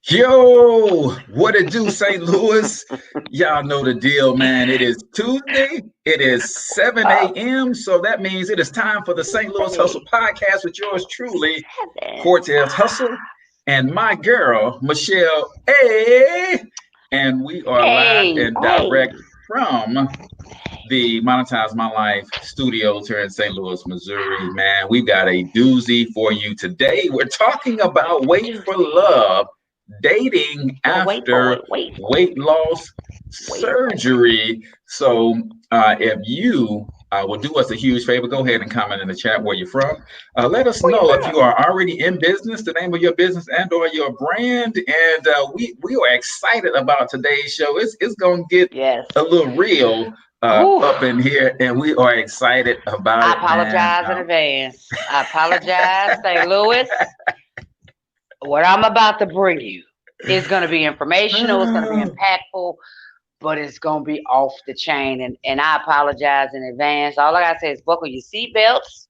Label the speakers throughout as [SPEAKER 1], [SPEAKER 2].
[SPEAKER 1] Yo, what it do, St. Louis? Y'all know the deal, man. It is Tuesday. It is 7
[SPEAKER 2] Oh,
[SPEAKER 1] a.m. So that means it is time for the St. Louis Hustle
[SPEAKER 2] hey,
[SPEAKER 1] podcast with yours truly,
[SPEAKER 2] seven.
[SPEAKER 1] Cortez Hustle, and my girl, Michelle A. And we are live
[SPEAKER 2] Hey,
[SPEAKER 1] and
[SPEAKER 2] hey.
[SPEAKER 1] direct from the Monetize My Life studios here in St. Louis, Missouri. Man, we got a doozy for you today. We're talking about Wait for
[SPEAKER 2] Juicy.
[SPEAKER 1] Love, dating
[SPEAKER 2] Oh, wait for
[SPEAKER 1] after
[SPEAKER 2] it. Wait for it.
[SPEAKER 1] weight loss
[SPEAKER 2] Wait for it.
[SPEAKER 1] surgery. So, if you will do us a huge favor, go ahead and comment in the chat where you're from. Let us
[SPEAKER 2] Where you
[SPEAKER 1] know if you
[SPEAKER 2] from?
[SPEAKER 1] are already in business, the name of your business and/or your brand. And we are excited about today's show. It's gonna get
[SPEAKER 2] Yes.
[SPEAKER 1] a little real
[SPEAKER 2] Ooh,
[SPEAKER 1] up in here, and we are excited about
[SPEAKER 2] I
[SPEAKER 1] it, man.
[SPEAKER 2] apologize in advance. I apologize, St. Louis. What I'm about to bring you is going to be informational. It's going to be impactful, but it's going to be off the chain. And I apologize in advance. All I got to say is buckle your seatbelts.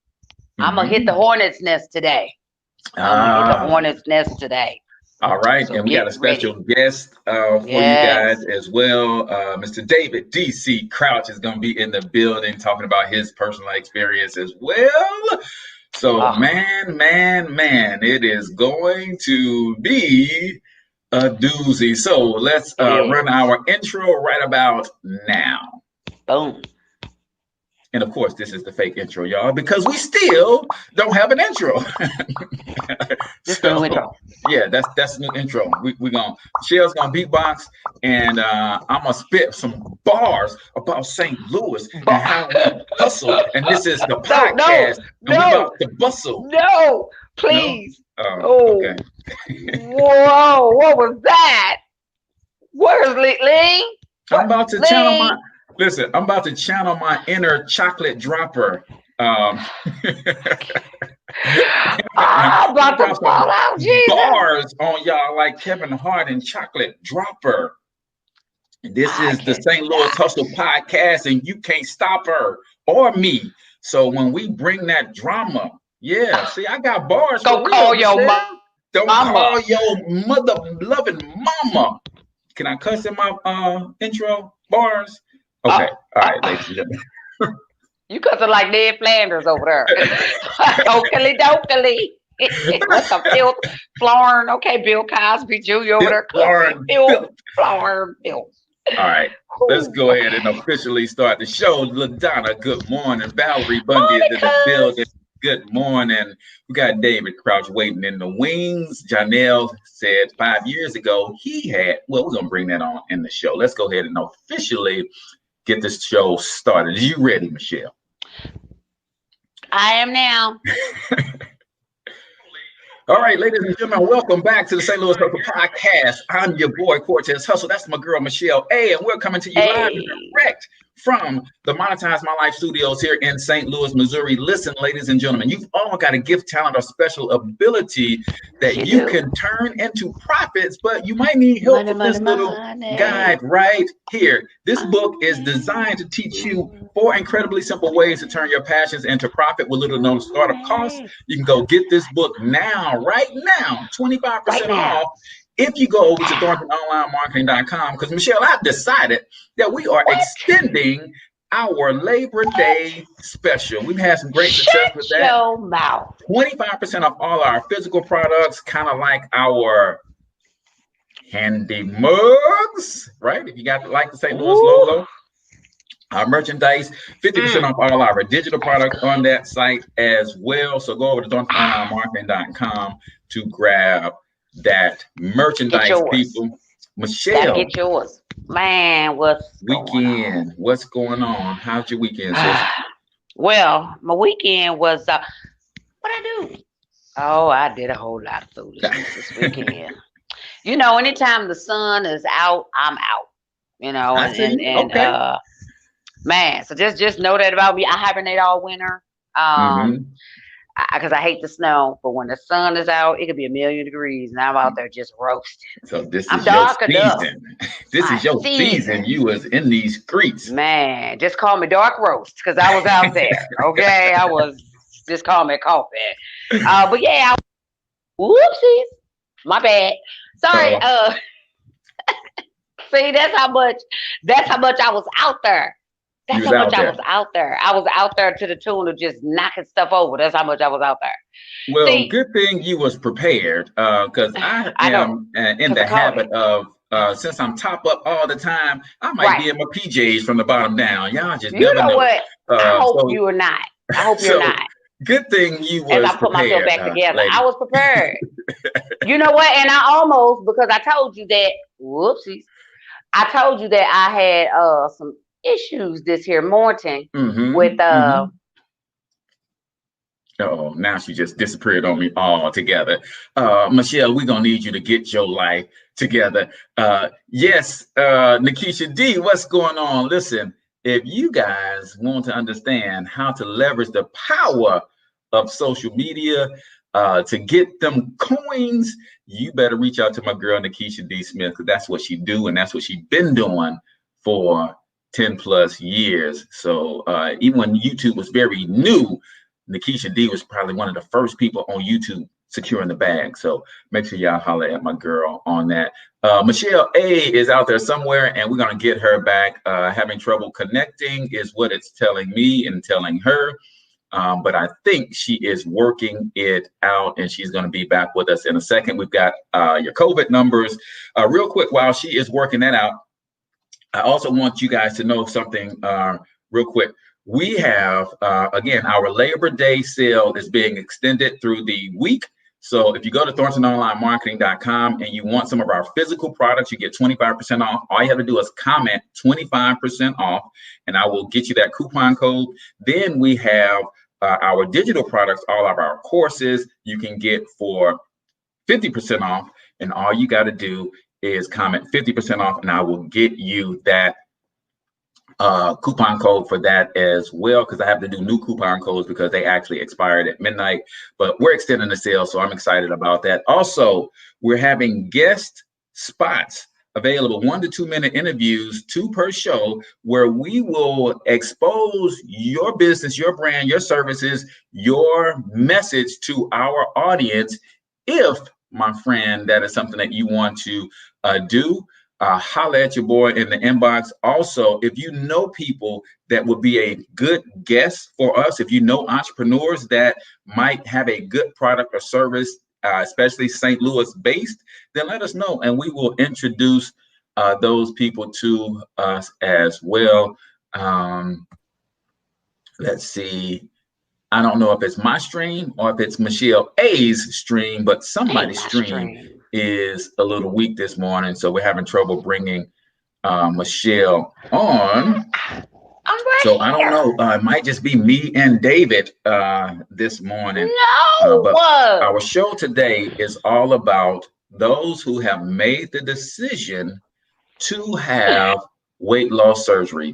[SPEAKER 2] I'm going to hit the
[SPEAKER 1] Mhm.
[SPEAKER 2] hornet's nest today. I'm going to hit the
[SPEAKER 1] Ah,
[SPEAKER 2] hornet's nest today.
[SPEAKER 1] all right,
[SPEAKER 2] So
[SPEAKER 1] and we got
[SPEAKER 2] get
[SPEAKER 1] a special
[SPEAKER 2] ready.
[SPEAKER 1] guest for you guys
[SPEAKER 2] Yes.
[SPEAKER 1] as well. Mr. David DC Crouch is going to be in the building talking about his personal experience as well. So,
[SPEAKER 2] Oh,
[SPEAKER 1] man, it is going to be a doozy. So, let's
[SPEAKER 2] it
[SPEAKER 1] run
[SPEAKER 2] is.
[SPEAKER 1] our intro right about now.
[SPEAKER 2] Boom.
[SPEAKER 1] And of course, this is the fake intro, y'all, because we still don't have an intro.
[SPEAKER 2] This the new
[SPEAKER 1] So
[SPEAKER 2] intro.
[SPEAKER 1] yeah, that's the new intro. We gonna Michelle's gonna beatbox, and I'm gonna spit some bars about St. Louis and
[SPEAKER 2] But
[SPEAKER 1] how we hustle. And this is the
[SPEAKER 2] no, no,
[SPEAKER 1] podcast, and we
[SPEAKER 2] no,
[SPEAKER 1] about to bustle.
[SPEAKER 2] no,
[SPEAKER 1] No,
[SPEAKER 2] please.
[SPEAKER 1] okay.
[SPEAKER 2] Oh, whoa, what was that? Where's Ling?
[SPEAKER 1] I'm
[SPEAKER 2] What?
[SPEAKER 1] about to channel my
[SPEAKER 2] Ling?
[SPEAKER 1] listen. I'm about to channel my inner chocolate dropper. Um,
[SPEAKER 2] I'm
[SPEAKER 1] I'm
[SPEAKER 2] about to
[SPEAKER 1] about
[SPEAKER 2] fall
[SPEAKER 1] some
[SPEAKER 2] out, Jesus.
[SPEAKER 1] bars on y'all like Kevin Hart and Chocolate Dropper. This
[SPEAKER 2] I
[SPEAKER 1] is the St. Louis
[SPEAKER 2] cannot.
[SPEAKER 1] Hustle podcast, and you can't stop her or me. So when we bring that drama, yeah, see, I got bars for
[SPEAKER 2] Go
[SPEAKER 1] real,
[SPEAKER 2] call your
[SPEAKER 1] Michelle. Don't
[SPEAKER 2] mama.
[SPEAKER 1] call your mother loving mama. Can I cuss in my intro bars?
[SPEAKER 2] Uh,
[SPEAKER 1] Okay, all right,
[SPEAKER 2] uh,
[SPEAKER 1] ladies and gentlemen.
[SPEAKER 2] you cussing like Ned Flanders over there. Okily dokily. What the filth? Florn. Okay, Bill Cosby Jr. over
[SPEAKER 1] Philip
[SPEAKER 2] there cussing.
[SPEAKER 1] Warren,
[SPEAKER 2] Filth.
[SPEAKER 1] Philip.
[SPEAKER 2] Florn. Filth.
[SPEAKER 1] All right, let's
[SPEAKER 2] Whew,
[SPEAKER 1] go ahead
[SPEAKER 2] okay.
[SPEAKER 1] and officially start the show. LaDonna, good morning. Valerie Bundy is in the building.
[SPEAKER 2] Monica's.
[SPEAKER 1] Good morning. We got David Crouch waiting in the wings. Janelle said 5 years ago he had, well, we're going to bring that on in the show. Let's go ahead and officially get this show started. Are you ready, Michelle?
[SPEAKER 2] I am now.
[SPEAKER 1] All right, ladies and gentlemen, welcome back to the St. Louis Hustle Podcast. I'm your boy, Cortez Hustle. That's my girl, Michelle A. And we're coming to you live and
[SPEAKER 2] Hey.
[SPEAKER 1] direct from the Monetize My Life studios here in St. Louis, Missouri. Listen, ladies and gentlemen, you've all got a gift, talent, or special ability
[SPEAKER 2] Yes,
[SPEAKER 1] that
[SPEAKER 2] you
[SPEAKER 1] you
[SPEAKER 2] do.
[SPEAKER 1] can turn into profits, but you might need help
[SPEAKER 2] Money,
[SPEAKER 1] from
[SPEAKER 2] money,
[SPEAKER 1] this little guide
[SPEAKER 2] money.
[SPEAKER 1] right here. This book is designed to teach you
[SPEAKER 2] Money.
[SPEAKER 1] 4 incredibly simple ways to turn your passions into profit with little known startup costs.
[SPEAKER 2] Money.
[SPEAKER 1] You can go get this book now, right now,
[SPEAKER 2] Right
[SPEAKER 1] 25%
[SPEAKER 2] now.
[SPEAKER 1] off if you go over to thorntononlinemarketing.com. Because, Michelle, I've decided that we are
[SPEAKER 2] What?
[SPEAKER 1] extending our Labor
[SPEAKER 2] What?
[SPEAKER 1] Day special. We've had some great success with
[SPEAKER 2] Shut
[SPEAKER 1] that.
[SPEAKER 2] your mouth.
[SPEAKER 1] 25% off all our physical products, kind of like our handy mugs, right? If you got like the St. Louis
[SPEAKER 2] Ooh.
[SPEAKER 1] logo, our merchandise, 50%
[SPEAKER 2] Mm,
[SPEAKER 1] off all our digital
[SPEAKER 2] that's
[SPEAKER 1] products on
[SPEAKER 2] good.
[SPEAKER 1] that site as well. So go over to
[SPEAKER 2] Ah,
[SPEAKER 1] thorntononlinemarketing.com to grab that
[SPEAKER 2] get
[SPEAKER 1] merchandise,
[SPEAKER 2] yours.
[SPEAKER 1] people.
[SPEAKER 2] Gotta
[SPEAKER 1] Michelle,
[SPEAKER 2] get yours. Man, what's going on?
[SPEAKER 1] weekend. What's going on? How's your weekend, sis?
[SPEAKER 2] Well, my weekend was what I do? Oh, I did a whole lot of foolishness this weekend. Anytime the sun is out, I'm out.
[SPEAKER 1] I
[SPEAKER 2] And
[SPEAKER 1] see
[SPEAKER 2] and
[SPEAKER 1] you.
[SPEAKER 2] and
[SPEAKER 1] Okay.
[SPEAKER 2] man, so just know that about me. I hibernate all winter.
[SPEAKER 1] Mm-hmm.
[SPEAKER 2] Because I hate the snow, but when the sun is out, it could be a million degrees, and I'm out there just roasting.
[SPEAKER 1] So this
[SPEAKER 2] I'm
[SPEAKER 1] is your
[SPEAKER 2] dark enough.
[SPEAKER 1] season. This
[SPEAKER 2] My
[SPEAKER 1] is your season.
[SPEAKER 2] season.
[SPEAKER 1] You was in these streets.
[SPEAKER 2] Man, just call me Dark Roast because I was out there. Okay, I was just call me coffee. But yeah, whoopsies. My bad. Sorry.
[SPEAKER 1] So
[SPEAKER 2] See, that's how much I was out there.
[SPEAKER 1] you
[SPEAKER 2] That's
[SPEAKER 1] was
[SPEAKER 2] how much
[SPEAKER 1] out
[SPEAKER 2] I
[SPEAKER 1] there.
[SPEAKER 2] was out there. I was out there to the tune of just knocking stuff over. That's how much I was out there.
[SPEAKER 1] Well,
[SPEAKER 2] See,
[SPEAKER 1] good thing you was prepared, because I
[SPEAKER 2] I know,
[SPEAKER 1] am in
[SPEAKER 2] because I
[SPEAKER 1] the
[SPEAKER 2] called
[SPEAKER 1] habit
[SPEAKER 2] it.
[SPEAKER 1] of since I'm top up all the time, I might
[SPEAKER 2] Right.
[SPEAKER 1] be in my PJs from the bottom down. Y'all just
[SPEAKER 2] You
[SPEAKER 1] never
[SPEAKER 2] know
[SPEAKER 1] know.
[SPEAKER 2] what? I hope
[SPEAKER 1] So
[SPEAKER 2] you are not. I hope you're
[SPEAKER 1] so
[SPEAKER 2] not.
[SPEAKER 1] good thing you
[SPEAKER 2] As I
[SPEAKER 1] was
[SPEAKER 2] put myself
[SPEAKER 1] prepared,
[SPEAKER 2] back together, I
[SPEAKER 1] lady.
[SPEAKER 2] was prepared. You know what? And I almost, because I told you that, whoopsies, I told you that I had some issues this here morning
[SPEAKER 1] Mm-hmm.
[SPEAKER 2] with
[SPEAKER 1] Mm-hmm. Oh, now she just disappeared on me altogether. Michelle, we're gonna need you to get your life together. Yes, Nikisha D, what's going on? Listen, if you guys want to understand how to leverage the power of social media to get them coins, you better reach out to my girl Nikisha D Smith, because that's what she do and that's what she been doing for 10 plus years. So even when YouTube was very new, Nikisha D was probably one of the first people on YouTube securing the bag. So make sure y'all holler at my girl on that. Michelle A is out there somewhere, and we're gonna get her back. Having trouble connecting is what it's telling me and telling her. But I think she is working it out, and she's going to be back with us in a second. We've got your COVID numbers. Real quick, while she is working that out, I also want you guys to know something real quick. We have, again, our Labor Day sale is being extended through the week. So if you go to thorntononlinemarketing.com and you want some of our physical products, you get 25% off. All you have to do is comment 25% off, and I will get you that coupon code. Then we have our digital products, all of our courses you can get for 50% off, and all you got to do is comment 50% off, and I will get you that coupon code for that as well, because I have to do new coupon codes because they actually expired at midnight. But we're extending the sale, so I'm excited about that. Also, we're having guest spots available, 1 to 2 minute interviews, 2 per show, where we will expose your business, your brand, your services, your message to our audience. If, my friend, that is something that you want to do, holla at your boy in the inbox. Also, if you know people that would be a good guest for us, if you know entrepreneurs that might have a good product or service, especially St. Louis based, then let us know and we will introduce those people to us as well. Let's see. I don't know if it's my stream or if it's Michelle A's stream, but
[SPEAKER 2] ain't
[SPEAKER 1] somebody's
[SPEAKER 2] my
[SPEAKER 1] stream
[SPEAKER 2] stream.
[SPEAKER 1] is a little weak this morning. So we're having trouble bringing Michelle on.
[SPEAKER 2] I'm right
[SPEAKER 1] So I don't know.
[SPEAKER 2] here.
[SPEAKER 1] It might just be me and David this morning. But
[SPEAKER 2] No.
[SPEAKER 1] our show today is all about those who have made the decision to have weight loss surgery.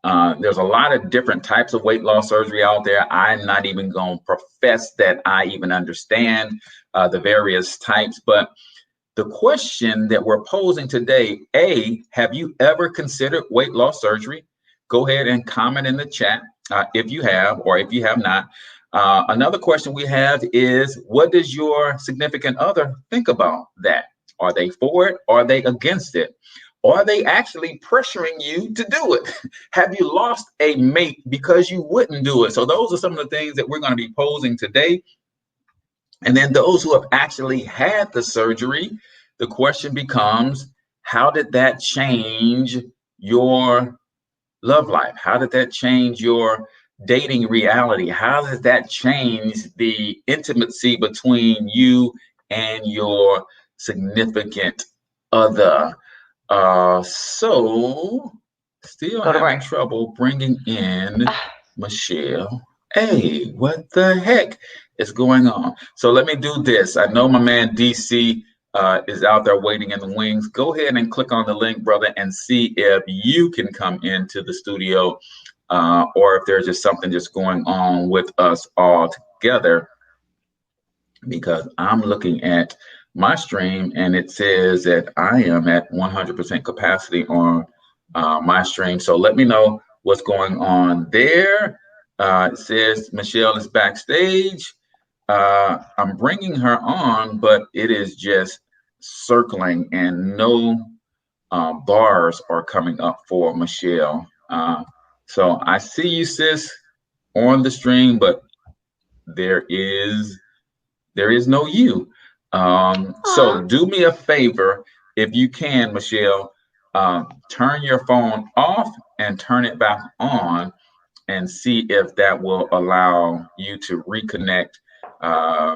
[SPEAKER 1] There's a lot of different types of weight loss surgery out there. I'm not even going to profess that I even understand the various types, but the question that we're posing today, A, have you ever considered weight loss surgery? Go ahead and comment in the chat if you have or if you have not. Another question we have is, what does your significant other think about that? Are they for it? Are they against it? Or are they actually pressuring you to do it? Have you lost a mate because you wouldn't do it? So those are some of the things that we're going to be posing today. And then those who have actually had the surgery, the question becomes, how did that change your love life? How did that change your dating reality? How does that change the intimacy between you and your significant other? So still
[SPEAKER 2] Go to
[SPEAKER 1] having
[SPEAKER 2] break.
[SPEAKER 1] trouble bringing in
[SPEAKER 2] Ah,
[SPEAKER 1] Michelle. Hey, what the heck is going on? So let me do this. I know my man DC is out there waiting in the wings. Go ahead and click on the link, brother, and see if you can come into the studio or if there's just something just going on with us all together, because I'm looking at my stream and it says that I am at 100% capacity on my stream. So let me know what's going on there. It says Michelle is backstage. I'm bringing her on, but it is just circling and no bars are coming up for Michelle. So I see you, sis, on the stream, but there is no you. So
[SPEAKER 2] Aw.
[SPEAKER 1] do me a favor, if you can, Michelle, turn your phone off and turn it back on, and see if that will allow you to reconnect. Uh,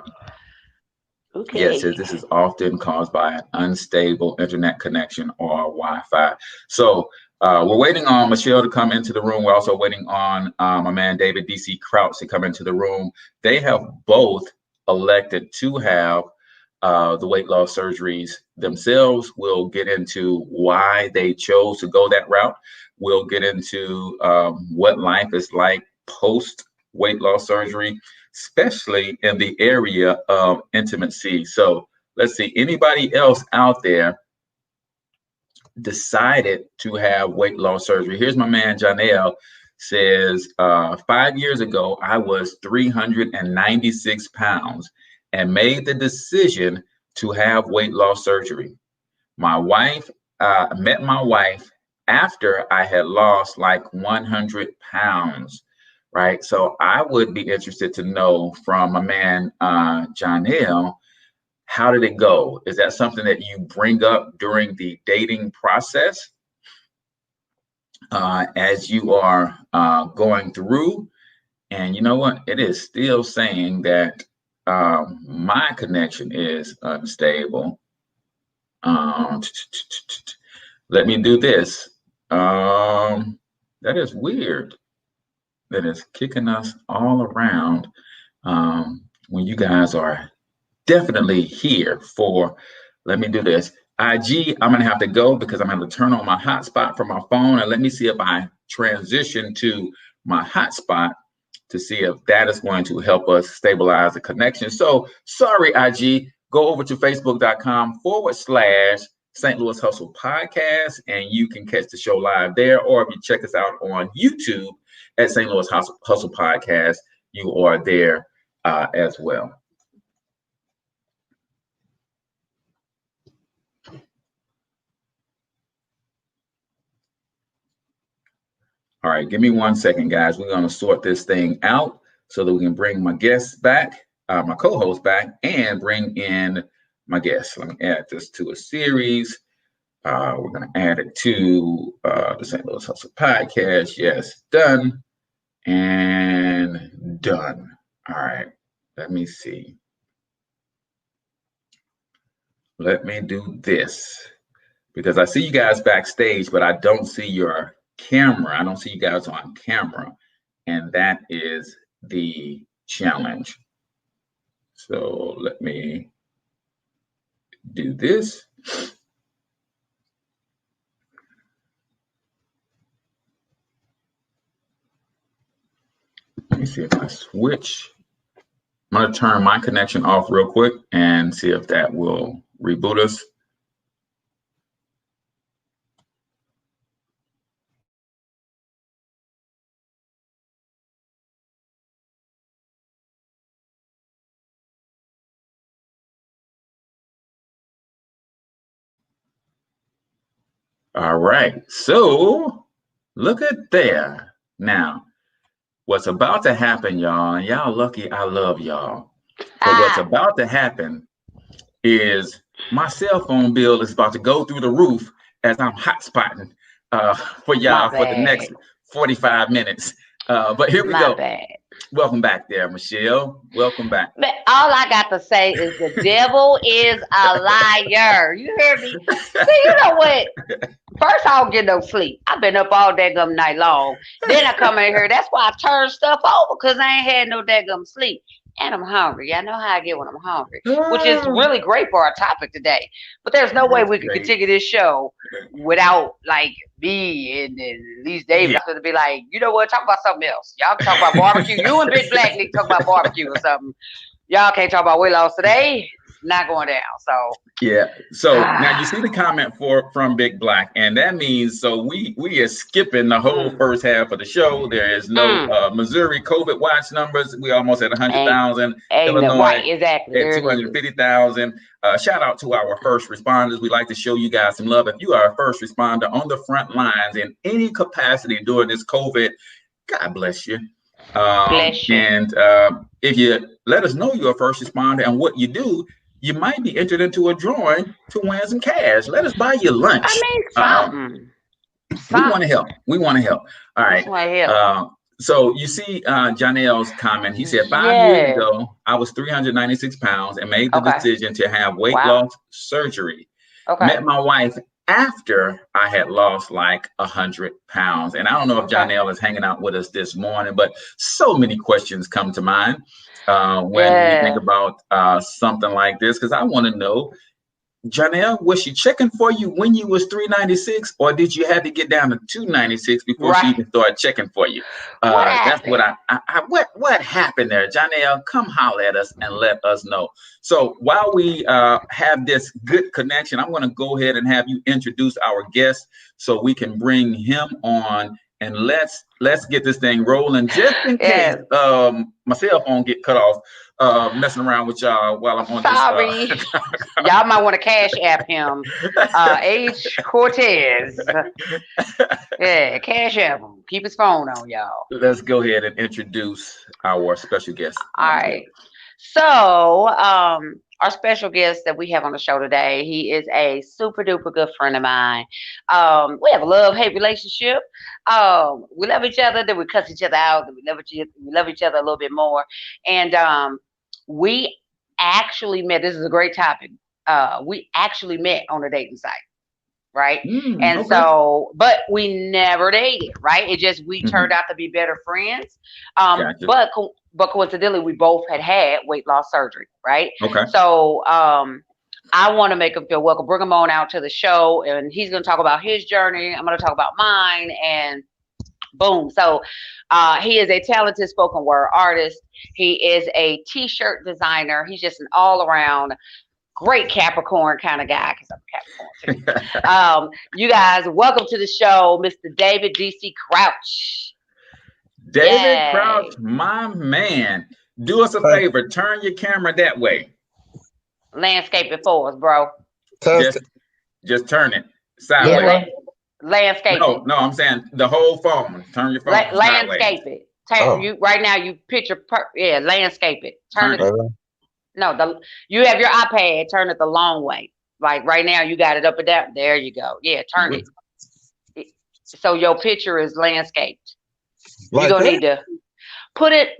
[SPEAKER 1] Yes,
[SPEAKER 2] Okay.
[SPEAKER 1] this is often caused by an unstable internet connection or Wi-Fi. So we're waiting on Michelle to come into the room. We're also waiting on my man David DC Crouch to come into the room. They have both elected to have the weight loss surgeries themselves. We'll get into why they chose to go that route. We'll get into what life is like post weight loss surgery, especially in the area of intimacy. So let's see, anybody else out there decided to have weight loss surgery? Here's my man Janelle, says 5 years ago I was 396 pounds and made the decision to have weight loss surgery. My wife met my wife after I had lost like 100 pounds, right? So I would be interested to know from my man Janelle, how did it go? Is that something that you bring up during the dating process as you are going through? And you know what? It is still saying that my connection is unstable. Let me do this. That is weird. That is kicking us all around when you guys are definitely here for. Let me do this. IG, I'm gonna have to go because I'm gonna turn on my hotspot from my phone, and let me see if I transition to my hotspot to see if that is going to help us stabilize the connection. So sorry, IG, go over to facebook.com/St. Louis Hustle Podcast, and you can catch the show live there. Or if you check us out on YouTube at St. Louis Hustle Podcast, you are there as well. All right, give me 1 second, guys. We're going to sort this thing out so that we can bring my guests back, my co-host back, and bring in my guests. Let me add this to a series. We're going to add it to the St. Louis Hustle Podcast. Yes, done and done. All right, let me see. Let me do this because I see you guys backstage, but I don't see your camera. I don't see you guys on camera, and that is the challenge. So let me do this. Let me see if I switch. I'm going to turn my connection off real quick and see if that will reboot us. All right, so look at there. Now, what's about to happen, y'all, and y'all lucky I love y'all, but what's about to happen is my cell phone bill is about to go through the roof as I'm hotspotting for y'all for the next 45 minutes. But here we go.
[SPEAKER 2] Bad.
[SPEAKER 1] Welcome back there, Michelle. Welcome back.
[SPEAKER 2] But all I got to say is the devil is a liar. You hear me? See, you know what? First, I don't get no sleep. I've been up all daggum night long. Then I come in here. That's why I turn stuff over because I ain't had no daggum sleep. And I'm hungry. I know how I get when I'm hungry, which is really great for our topic today. But there's no way we could continue this show without like me and at least David. I'm going to be like, you know what? Talk about something else. Y'all can talk about barbecue. You and Big Black need to talk about barbecue or something. Y'all can't talk about weight loss today. not going down. So
[SPEAKER 1] yeah. So now you see the comment from Big Black, and that means so we are skipping the whole first half of the show. There is no Missouri COVID watch numbers. We almost at 100,000. Illinois
[SPEAKER 2] right, exactly.
[SPEAKER 1] at 250,000. Shout out to our first responders. We like to show you guys some love. If you are a first responder on the front lines in any capacity during this COVID, God bless you.
[SPEAKER 2] Bless you.
[SPEAKER 1] And if you let us know you're a first responder and what you do, you might be entered into a drawing to win some cash. Let us buy you lunch.
[SPEAKER 2] I mean, something.
[SPEAKER 1] We want to help. We want to help. All right. So you see Janelle's comment. He said 5 years ago, I was 396 pounds and made the decision to have weight loss surgery. Met my wife after I had lost like 100 pounds. And I don't know if Janelle is hanging out with us this morning, but so many questions come to mind when we think about something like this, because I want to know, Janelle, was she checking for you when you was 396, or did you have to get down to 296 before she even started checking for you? That's what what happened there, Janelle? Come holler at us and let us know. So while we have this good connection, I'm going to go ahead and have you introduce our guest so we can bring him on, and let's get this thing rolling, just in case my cell phone get cut off. Messing around with y'all while I'm on
[SPEAKER 2] this. Y'all might want to cash app him. H Cortez. Yeah, cash app him. Keep his phone on, y'all.
[SPEAKER 1] Let's go ahead and introduce our special guest.
[SPEAKER 2] All right. So, our special guest that we have on the show today, he is a super duper good friend of mine. We have a love-hate relationship. We love each other, then we cuss each other out, then we love each other a little bit more. And we actually met, this is a great topic. We actually met on a dating site, right? So, but we never dated, right? It just, we turned out to be better friends. But coincidentally, we both had weight loss surgery, right? So I want to make him feel welcome, bring him on out to the show, and he's going to talk about his journey. I'm going to talk about mine, and boom. So he is a talented spoken word artist. He is a t-shirt designer. He's just an all-around great Capricorn kind of guy, because I'm a Capricorn too. You guys, welcome to the show, Mr. David DC Crouch.
[SPEAKER 1] David Crouch, my man. Do us a favor. Turn your camera that way.
[SPEAKER 2] Landscape it for us, bro.
[SPEAKER 1] Just turn it sideways.
[SPEAKER 2] Landscape it.
[SPEAKER 1] No, I'm saying the whole phone. Turn your phone
[SPEAKER 2] landscape it. You right now. You picture. Landscape it. Turn it. No, you have your iPad. Turn it the long way. Like right now, you got it up and down. There you go. Yeah, turn it. So your picture is landscaped. You're gonna need to put it.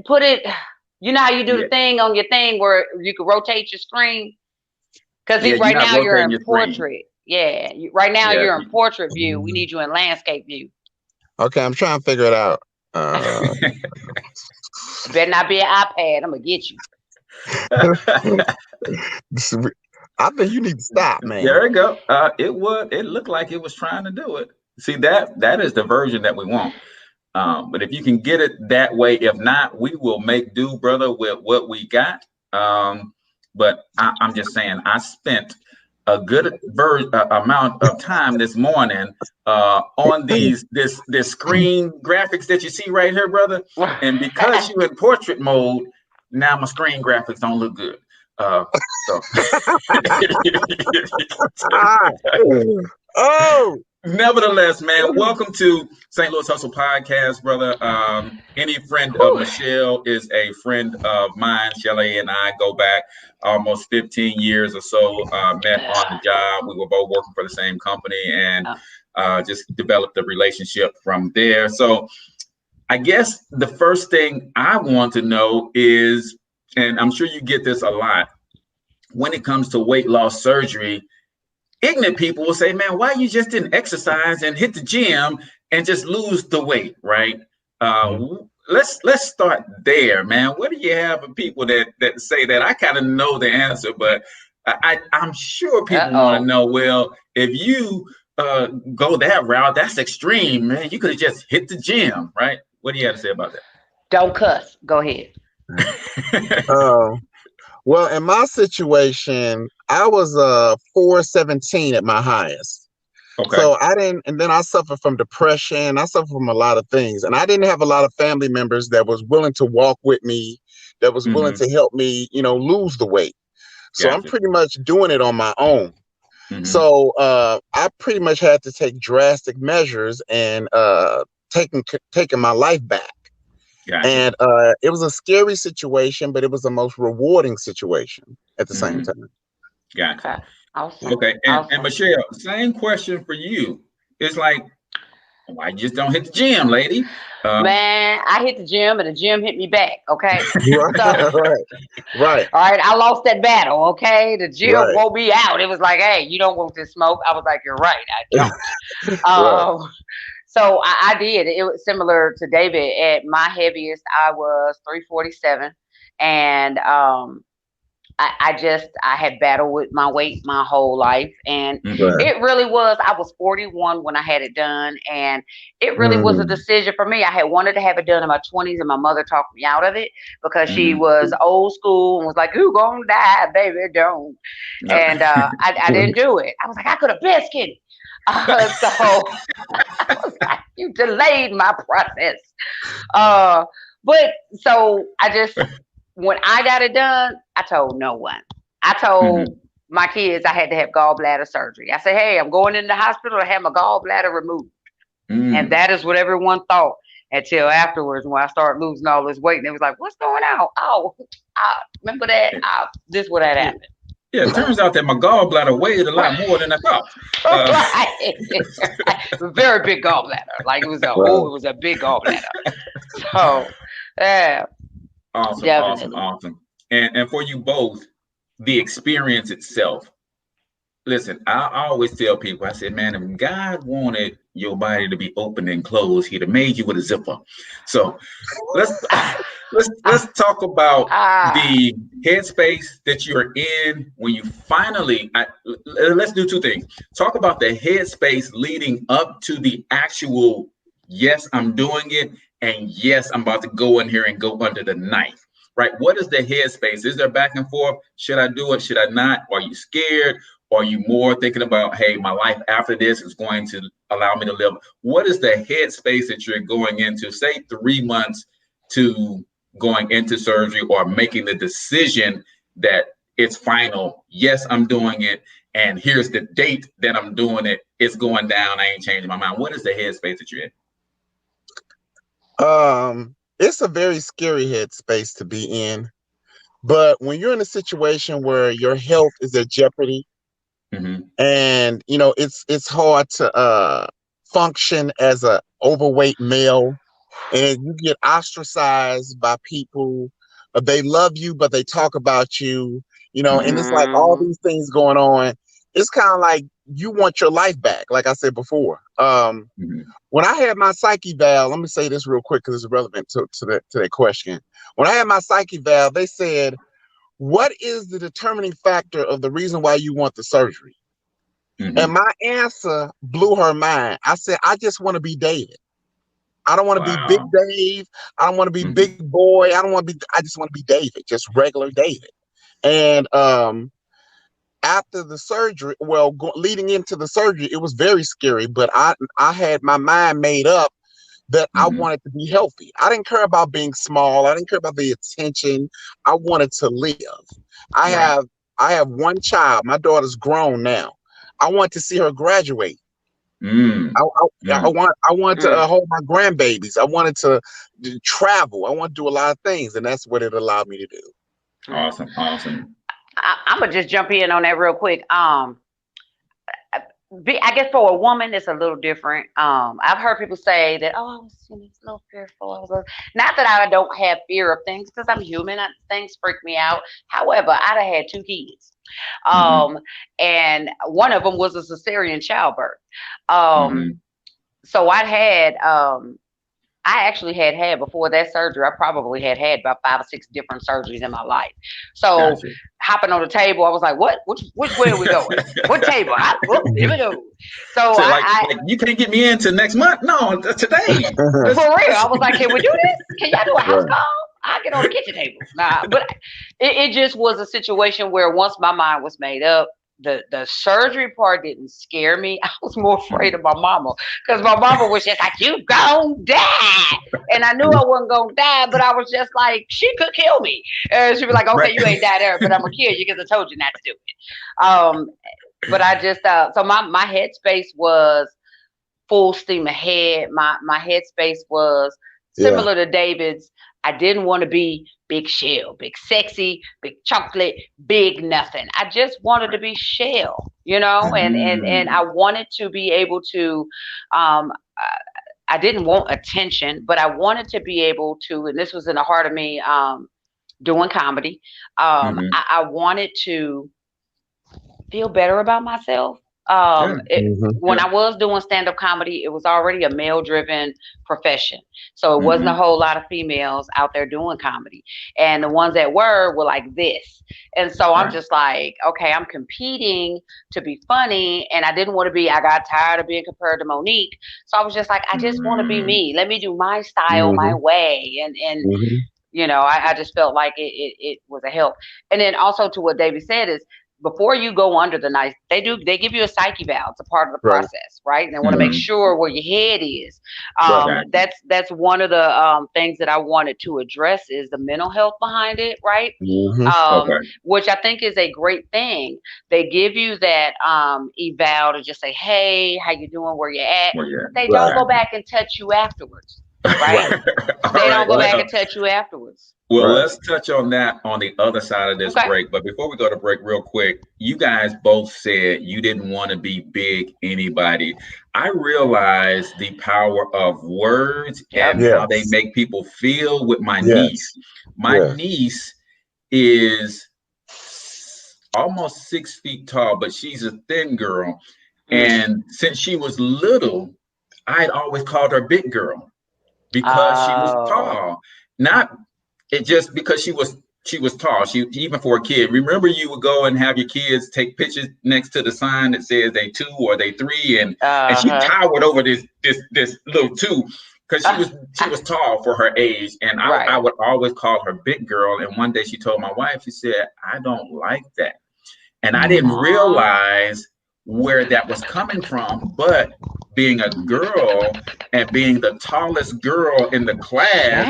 [SPEAKER 2] You know how you do the thing on your thing where you can rotate your screen? Because right now you're in portrait. Yeah, right now you're in portrait view. We need you in landscape view.
[SPEAKER 3] Okay, I'm trying to figure it out.
[SPEAKER 2] Better not be an iPad. I'm gonna get you.
[SPEAKER 3] I think you need to stop, man.
[SPEAKER 1] There we go. It looked like it was trying to do it. See, that is the version that we want. But if you can get it that way, if not, we will make do, brother, with what we got. But I'm just saying, I spent a good amount of time this morning on this screen graphics that you see right here, brother. And because you're in portrait mode, now my screen graphics don't look good. Nevertheless, man, welcome to St. Louis Hustle Podcast, brother. Any friend of Michelle is a friend of mine. Shelly and I go back almost 15 years or so, met on the job. We were both working for the same company and just developed a relationship from there. So I guess the first thing I want to know is, and I'm sure you get this a lot, when it comes to weight loss surgery, ignorant people will say, man, why you just didn't exercise and hit the gym and just lose the weight, right? Let's start there, man. What do you have of people that say that? I kind of know the answer, but I'm sure people want to know, well, if you go that route, that's extreme, man. You could have just hit the gym, right? What do you have to say about that?
[SPEAKER 2] Don't cuss. Go ahead.
[SPEAKER 3] Well, in my situation, I was 417 at my highest.
[SPEAKER 1] Okay.
[SPEAKER 3] So I didn't, and then I suffered from depression. I suffered from a lot of things, and I didn't have a lot of family members that was willing to walk with me, that was willing to help me, lose the weight. So I'm
[SPEAKER 1] Gotcha.
[SPEAKER 3] pretty much doing it on my own. So I pretty much had to take drastic measures and taking my life back.
[SPEAKER 1] Gotcha.
[SPEAKER 3] And it was a scary situation, but it was the most rewarding situation at the same time.
[SPEAKER 1] Gotcha.
[SPEAKER 2] Okay. Awesome.
[SPEAKER 1] Okay. And,
[SPEAKER 2] Awesome.
[SPEAKER 1] and Michelle, same question for you. It's like, why you just don't hit the gym, lady?
[SPEAKER 2] Man, I hit the gym and the gym hit me back. Okay.
[SPEAKER 3] Right, right.
[SPEAKER 2] All right. I lost that battle. Okay. The gym
[SPEAKER 3] Right.
[SPEAKER 2] won't be out. It was like, hey, you don't want this smoke. I was like, you're right. I don't. So I did. It was similar to David. At my heaviest, I was 347. And I had battled with my weight my whole life, and it really was. I was 41 when I had it done, and it really was a decision for me. I had wanted to have it done in my 20s, and my mother talked me out of it because she was old school and was like, "You gonna die, baby, don't."
[SPEAKER 1] No.
[SPEAKER 2] And I didn't do it. I was like, I could have biscuit. So I was like, you delayed my process. But so I just. When I got it done, I told no one. I told my kids I had to have gallbladder surgery. I said, hey, I'm going in the hospital to have my gallbladder removed. And that is what everyone thought until afterwards when I started losing all this weight. And it was like, what's going on? Oh, remember that? This would have happened.
[SPEAKER 1] Yeah, it turns out that my gallbladder weighed a lot more than I thought.
[SPEAKER 2] Very big gallbladder. Like it was a big gallbladder. So, yeah.
[SPEAKER 1] Awesome. And for you both, the experience itself. Listen, I always tell people, I said, man, if God wanted your body to be open and closed, he'd have made you with a zipper. So let's talk about the headspace that you're in when you finally, let's do two things. Talk about the headspace leading up to the actual, yes, I'm doing it. And yes, I'm about to go in here and go under the knife, right? What is the headspace? Is there back and forth? Should I do it? Should I not? Are you scared? Are you more thinking about, hey, my life after this is going to allow me to live? What is the headspace that you're going into, say 3 months to going into surgery or making the decision that it's final? Yes, I'm doing it. And here's the date that I'm doing it. It's going down. I ain't changing my mind. What is the headspace that you're in?
[SPEAKER 3] It's a very scary headspace to be in, but when you're in a situation where your health is at jeopardy, and it's hard to function as a overweight male, and you get ostracized by people. They love you, but they talk about you, and it's like all these things going on. It's kind of like you want your life back, like I said before. When I had my psyche valve, let me say this real quick because it's relevant to that question. When I had my psyche valve, they said, what is the determining factor of the reason why you want the surgery? And my answer blew her mind. I said, I just want to be David. I don't want to be Big Dave. I don't want to be Big Boy. I just want to be David, just regular David. And after the surgery, leading into the surgery, it was very scary, but I had my mind made up that I wanted to be healthy. I didn't care about being small. I didn't care about the attention. I wanted to live. I have one child. My daughter's grown now. I want to see her graduate. I want to hold my grandbabies. I wanted to travel. I want to do a lot of things, and that's what it allowed me to do.
[SPEAKER 1] Awesome.
[SPEAKER 2] I'm gonna just jump in on that real quick. I guess for a woman, it's a little different. I've heard people say that, I was a little fearful. Not that I don't have fear of things, because I'm human. Things freak me out. However, I'd have had 2 kids. And one of them was a cesarean childbirth. So I actually had before that surgery, I probably had about 5 or 6 different surgeries in my life. So hopping on the table, I was like, which way are we going? What table? Here we go. So
[SPEAKER 1] like, you can't get me into next month? No, today.
[SPEAKER 2] For real. I was like, can we do this? Can y'all do a house call? I get on the kitchen table. Nah, but it just was a situation where once my mind was made up, the surgery part didn't scare me. I was more afraid of my mama because my mama was just like, "You gon' die," and I knew I wasn't gonna die, but I was just like, she could kill me, and she'd be like, "Okay, you ain't died there, but I'm gonna kill you because I told you not to do it." But I just so my headspace was full steam ahead. My headspace was similar to David's. I didn't want to be big Shell, big sexy, big chocolate, big nothing. I just wanted to be Shell, and I wanted to be able to. I didn't want attention, but I wanted to be able to, and this was in the heart of me doing comedy. I wanted to feel better about myself. When I was doing stand-up comedy, it was already a male-driven profession. So it wasn't a whole lot of females out there doing comedy. And the ones that were like this. And so I'm just like, okay, I'm competing to be funny. And I didn't want to I got tired of being compared to Monique. So I was just like, I just want to be me. Let me do my style, my way. And I just felt like it was a help. And then also to what David said is, before you go under the knife, they give you a psyche valve. It's a part of the process, right? And they want to make sure where your head is. That's one of the things that I wanted to address is the mental health behind it, right? Which I think is a great thing. They give you that eval to just say, hey, how you doing, where you at? They don't go back and touch you afterwards, right? They don't go back and touch you afterwards.
[SPEAKER 1] Well, let's touch on that on the other side of this break. But before we go to break real quick, you guys both said you didn't want to be big anybody. I realized the power of words and how they make people feel with my niece. My niece is almost 6 feet tall, but she's a thin girl. And since she was little, I'd always called her big girl because she was tall. It just because she was tall. She even for a kid. Remember, you would go and have your kids take pictures next to the sign that says they 2 or they 3, and she towered over this little 2 because she was tall for her age, and I would always call her big girl. And one day she told my wife, she said, "I don't like that," and I didn't realize where that was coming from, but being a girl and being the tallest girl in the class,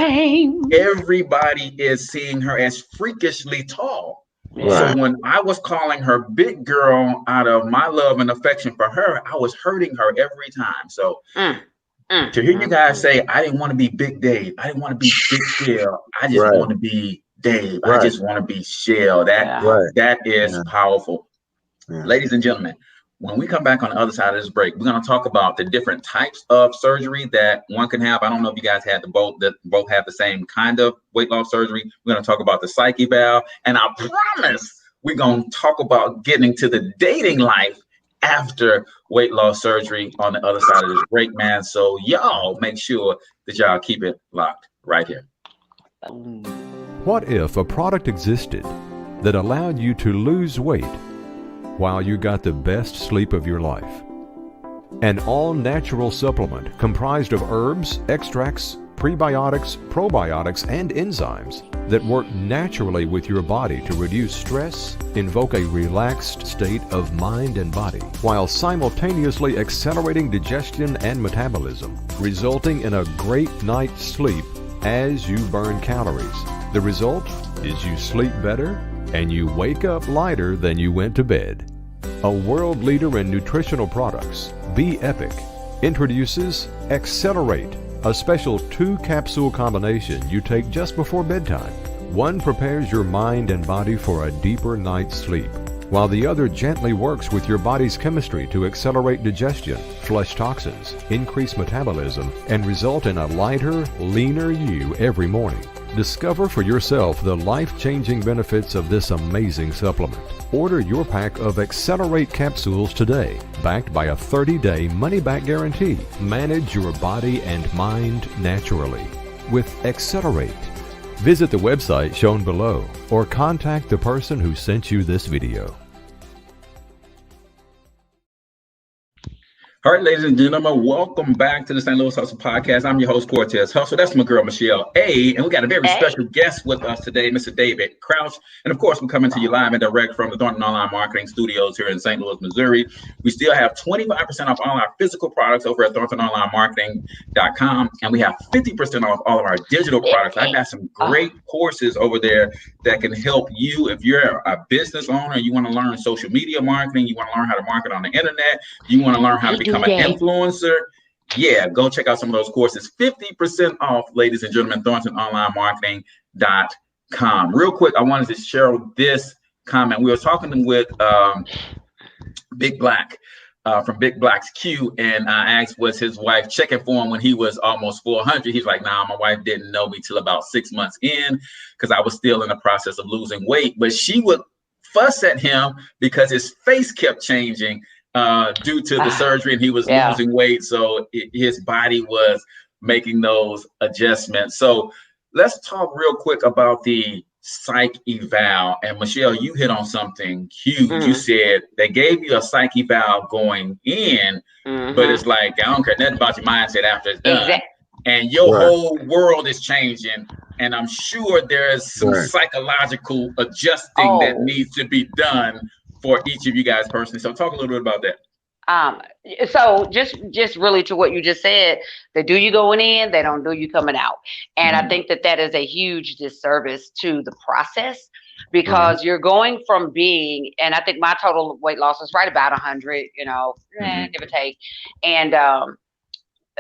[SPEAKER 1] everybody is seeing her as freakishly tall. So when I was calling her big girl out of my love and affection for her, I was hurting her every time. So to hear you guys say, I didn't want to be Big Dave, I didn't want to be Big Shell, I just want to be Dave, I just want to be Shell. That is powerful. Ladies and gentlemen, when we come back on the other side of this break, we're going to talk about the different types of surgery that one can have. I don't know if you guys had both have the same kind of weight loss surgery. We're going to talk about the psyche valve, and I promise we're going to talk about getting to the dating life after weight loss surgery on the other side of this break, man. So y'all make sure that y'all keep it locked right here.
[SPEAKER 4] What if a product existed that allowed you to lose weight while you got the best sleep of your life? An all-natural supplement comprised of herbs, extracts, prebiotics, probiotics, and enzymes that work naturally with your body to reduce stress, invoke a relaxed state of mind and body, while simultaneously accelerating digestion and metabolism, resulting in a great night's sleep as you burn calories. The result is you sleep better and you wake up lighter than you went to bed. A world leader in nutritional products, Be Epic, introduces Accelerate, a special 2-capsule combination you take just before bedtime. One prepares your mind and body for a deeper night's sleep, while the other gently works with your body's chemistry to accelerate digestion, flush toxins, increase metabolism, and result in a lighter, leaner you every morning. Discover for yourself the life-changing benefits of this amazing supplement. Order your pack of Accelerate capsules today, backed by a 30-day money-back guarantee. Manage your body and mind naturally with Accelerate. Visit the website shown below or contact the person who sent you this video.
[SPEAKER 1] All right, ladies and gentlemen, welcome back to the St. Louis Hustle Podcast. I'm your host, Cortez Hustle. That's my girl, Michelle Aaye. And we got a very special guest with us today, Mr. David Crouch. And of course, we're coming to you live and direct from the Thornton Online Marketing Studios here in St. Louis, Missouri. We still have 25% off all our physical products over at thorntononlinemarketing.com. And we have 50% off all of our digital products. I got some great courses over there that can help you if you're a business owner, you want to learn social media marketing, you want to learn how to market on the internet, you want to learn how to become an influencer. Yeah, go check out some of those courses. 50% off, ladies and gentlemen, thorntononlinemarketing.com. Real quick, I wanted to share this comment. We were talking with Big Black from Big Black's Q, and I asked, was his wife checking for him when he was almost 400? He's like, nah, my wife didn't know me till about 6 months in because I was still in the process of losing weight. But she would fuss at him because his face kept changing due to the surgery, and he was losing weight. So his body was making those adjustments. So let's talk real quick about the psych eval. And Michelle, you hit on something huge. You said they gave you a psych eval going in, but it's like, I don't care nothing about your mindset after it's done. And your whole world is changing. And I'm sure there's some psychological adjusting that needs to be done for each of you guys personally. So talk a little bit about that.
[SPEAKER 2] So just really to what you just said, they do you going in, they don't do you coming out. And I think that is a huge disservice to the process, because you're going from being, and I think my total weight loss was right about 100, give or take. And,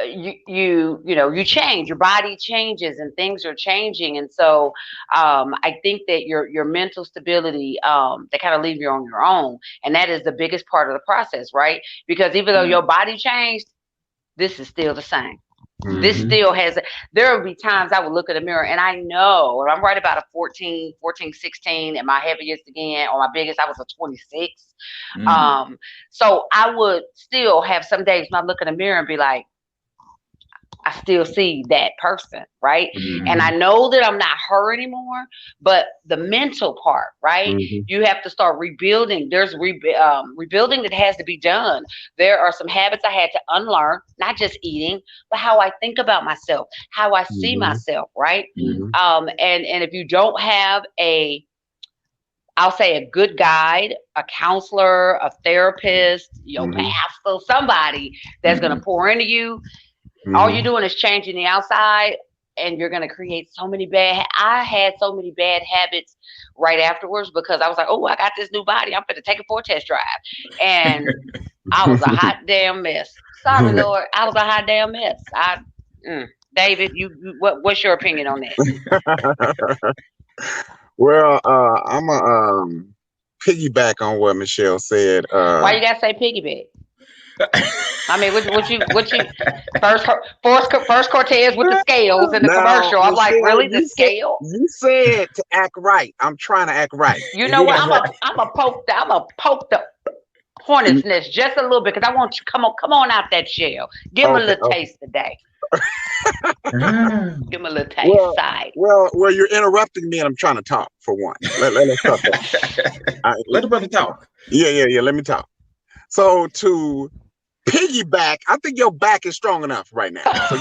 [SPEAKER 2] you change, your body changes and things are changing. And so I think that your mental stability, they kind of leave you on your own. And that is the biggest part of the process, right? Because even though your body changed, this is still the same. This still has, there will be times I would look at a mirror and I know I'm right about a 14, 16, and my heaviest again, or my biggest, I was a 26. So I would still have some days when I look in the mirror and be like, I still see that person, right? And I know that I'm not her anymore, but the mental part, right? You have to start rebuilding. There's rebuilding that has to be done. There are some habits I had to unlearn, not just eating, but how I think about myself, how I see myself, right? And if you don't have I'll say a good guide, a counselor, a therapist, your pastor, somebody that's going to pour into you, all you're doing is changing the outside, and you're going to create so many I had so many bad habits right afterwards, because I was like, oh, I got this new body, I'm going to take it for a test drive. And I was a hot damn mess. Sorry, Lord. I was a hot damn mess. David, what's your opinion on that?
[SPEAKER 3] Well, I'm a piggyback on what Michelle said.
[SPEAKER 2] Why you got to say piggyback? I mean, what you first Cortez with the scales in the commercial. I'm like, really, the scale?
[SPEAKER 3] You said to act right. I'm trying to act right.
[SPEAKER 2] You know what? I'm a poke the hornet's nest just a little bit, because I want you come on out that shell. Give him a little taste today. Give him a little taste side.
[SPEAKER 3] Well, you're interrupting me, and I'm trying to talk for one. Let's talk.
[SPEAKER 1] Let the brother talk.
[SPEAKER 3] Yeah. Let me talk. So to piggyback, I think your back is strong enough right now. So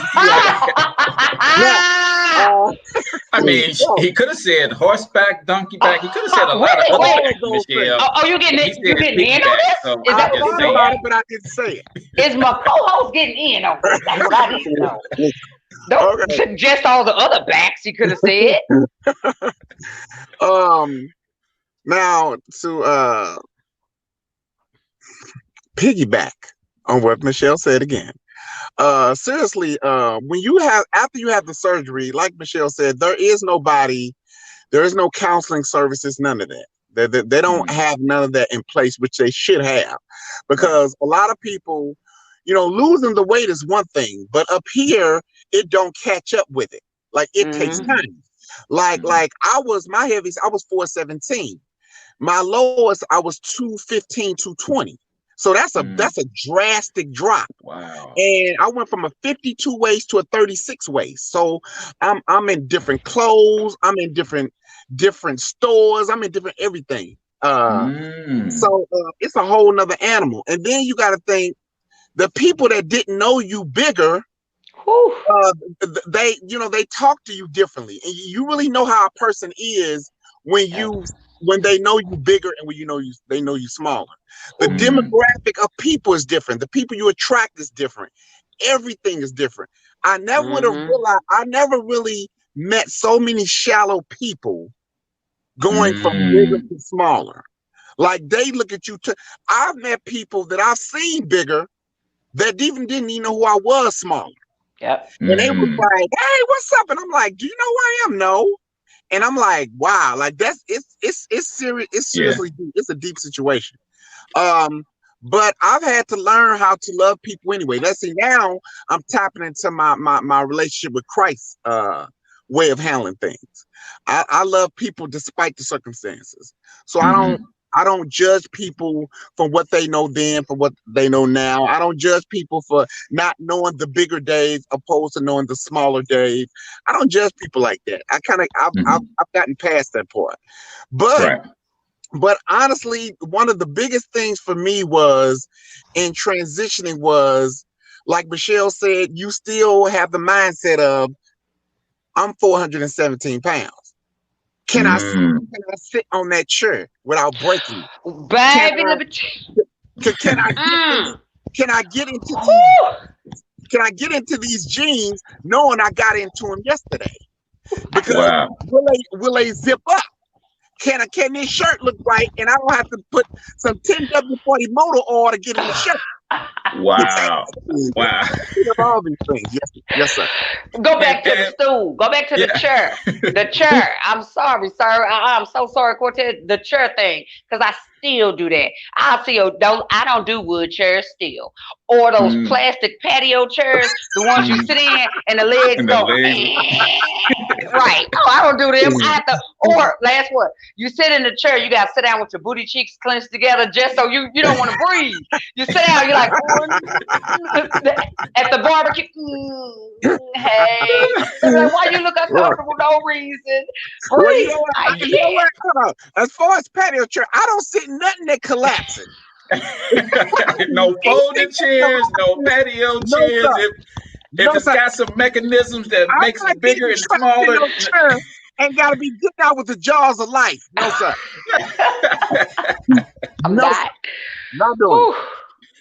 [SPEAKER 1] I mean, he could have said horseback, donkey back. He could have said a lot of other things, Michelle.
[SPEAKER 2] Oh, you getting in on this?
[SPEAKER 3] So I thought about it, but I didn't say it.
[SPEAKER 2] Is my co-host getting in on this? That's what I need to know. Don't suggest all the other backs you could have said.
[SPEAKER 3] Now to piggyback on what Michelle said again. Seriously, after you have the surgery, like Michelle said, there is no counseling services, none of that. They don't have none of that in place, which they should have, because a lot of people, losing the weight is one thing, but up here it don't catch up with it. Like it takes time. Like my heaviest, I was 417. My lowest, I was 215, 220. So that's a drastic drop.
[SPEAKER 1] Wow.
[SPEAKER 3] And I went from a 52 waist to a 36 waist. So I'm in different clothes. I'm in different stores. I'm in different everything. So it's a whole nother animal. And then you got to think, the people that didn't know you bigger, they talk to you differently, and you really know how a person is when they know you bigger and when they know you smaller. The demographic of people is different. The people you attract is different. Everything is different. I never would have realized. I never really met so many shallow people going from bigger to smaller. Like they look at you. I've met people that I've seen bigger that didn't even know who I was smaller.
[SPEAKER 2] Yep.
[SPEAKER 3] And they was like, "Hey, what's up?" And I'm like, "Do you know who I am?" No. And I'm like, "Wow, like it's serious. It's seriously deep. It's a deep situation." But I've had to learn how to love people anyway. Let's see, now I'm tapping into my relationship with Christ's way of handling things. I love people despite the circumstances. So I don't judge people for what they know then, for what they know now. I don't judge people for not knowing the bigger days opposed to knowing the smaller days. I don't judge people like that. I've gotten past that part. But honestly, one of the biggest things for me was in transitioning was, like Michelle said, you still have the mindset of, I'm 417 pounds. Can I sit on that chair without breaking?
[SPEAKER 2] Baby,
[SPEAKER 3] can I get into these jeans knowing I got into them yesterday? Because will they zip up? Can this shirt look right and I don't have to put some 10W40 motor oil to get in the shirt?
[SPEAKER 1] Wow.
[SPEAKER 3] All these things. Yes, sir.
[SPEAKER 2] Go back to the stool. Go back to the chair. The chair. I'm sorry, sir. I'm so sorry, Cortez. The chair thing, because I still do that. I don't do wood chairs still, or those plastic patio chairs, the ones you sit in and the legs go. Right. Oh, I don't do them. Or last one. You sit in the chair. You got to sit down with your booty cheeks clenched together, just so you don't want to breathe. You sit down. You're like at the barbecue. Hey, like, why you look uncomfortable? No reason. Breathe.
[SPEAKER 3] As far as patio chair, I don't sit in nothing that collapses.
[SPEAKER 1] No folding chairs, no patio chairs. If it's got some mechanisms that makes it bigger and smaller.
[SPEAKER 3] Ain't got to be good out with the jaws of life. No, sir.
[SPEAKER 2] I'm not
[SPEAKER 3] doing it.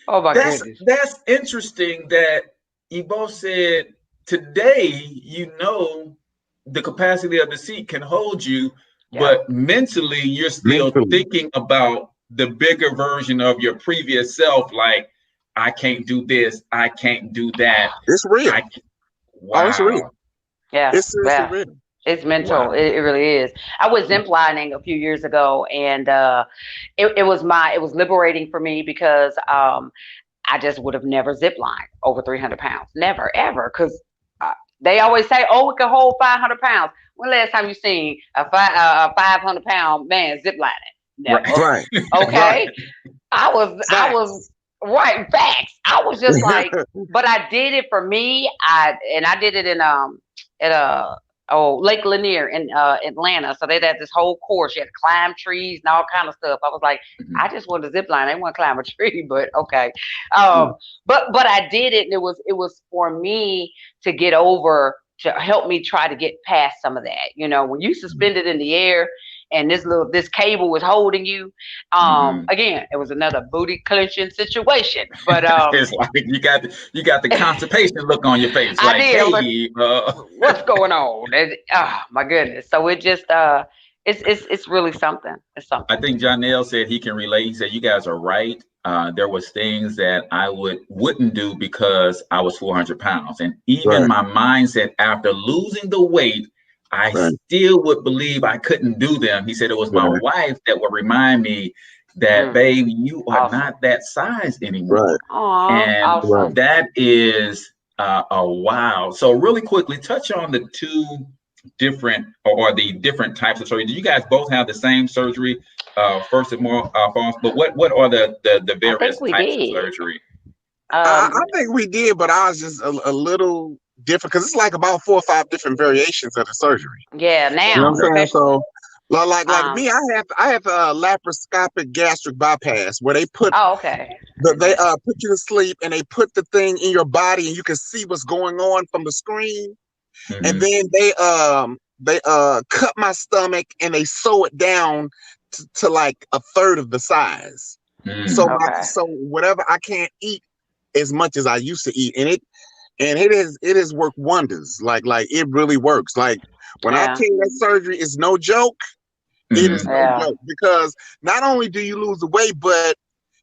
[SPEAKER 2] Oh my goodness.
[SPEAKER 1] That's interesting that you both said today, the capacity of the seat can hold you, but mentally you're still thinking about the bigger version of your previous self. Like, I can't do this. I can't do that.
[SPEAKER 3] It's real.
[SPEAKER 1] Wow.
[SPEAKER 3] Oh, it's real.
[SPEAKER 2] Yeah.
[SPEAKER 3] It's seriously real.
[SPEAKER 2] It's mental. Wow. It really is. I was ziplining a few years ago, and it was liberating for me because I just would have never ziplined over 300 pounds. Never, ever. Because they always say, oh, it can hold 500 pounds. When last time you seen a 500 pound man ziplining? Never.
[SPEAKER 3] Right.
[SPEAKER 2] Okay. Right. I was right. Facts. I was just like, but I did it for me. I did it in Lake Lanier in Atlanta. So they had this whole course. You had to climb trees and all kind of stuff. I was like, I just wanted to zip line. I didn't want to climb a tree, but okay. But I did it, and it was for me to get over, to help me try to get past some of that. When you suspended in the air and this cable was holding you, again, it was another booty clenching situation. But
[SPEAKER 1] it's like you got the constipation look on your face. Like, hey,
[SPEAKER 2] what's going on? And, oh my goodness. So it just it's really something. It's something.
[SPEAKER 1] I think Janelle said he can relate. He said, you guys are right. There was things that I wouldn't do because I was 400 pounds. And even my mindset after losing the weight, I still would believe I couldn't do them. He said it was my wife that would remind me that, babe, you are not that size anymore. And that is a wow. So really quickly, touch on the two different or the different types of surgery. Do you guys both have the same surgery? First and more foremost, but what are the various types of surgery?
[SPEAKER 3] I think we did, but I was just a little different because it's like about 4 or 5 different variations of the surgery.
[SPEAKER 2] Yeah, now.
[SPEAKER 3] You know what I'm saying? So Like me, I have a laparoscopic gastric bypass where they put
[SPEAKER 2] okay.
[SPEAKER 3] they put you to sleep and they put the thing in your body and you can see what's going on from the screen.
[SPEAKER 1] Mm-hmm.
[SPEAKER 3] And then they cut my stomach and they sew it down to like a third of the size. So so whatever I can't eat as much as I used to eat, and it has worked wonders. Like it really works. Like when I tell you that surgery is no joke, it is no joke, because not only do you lose the weight, but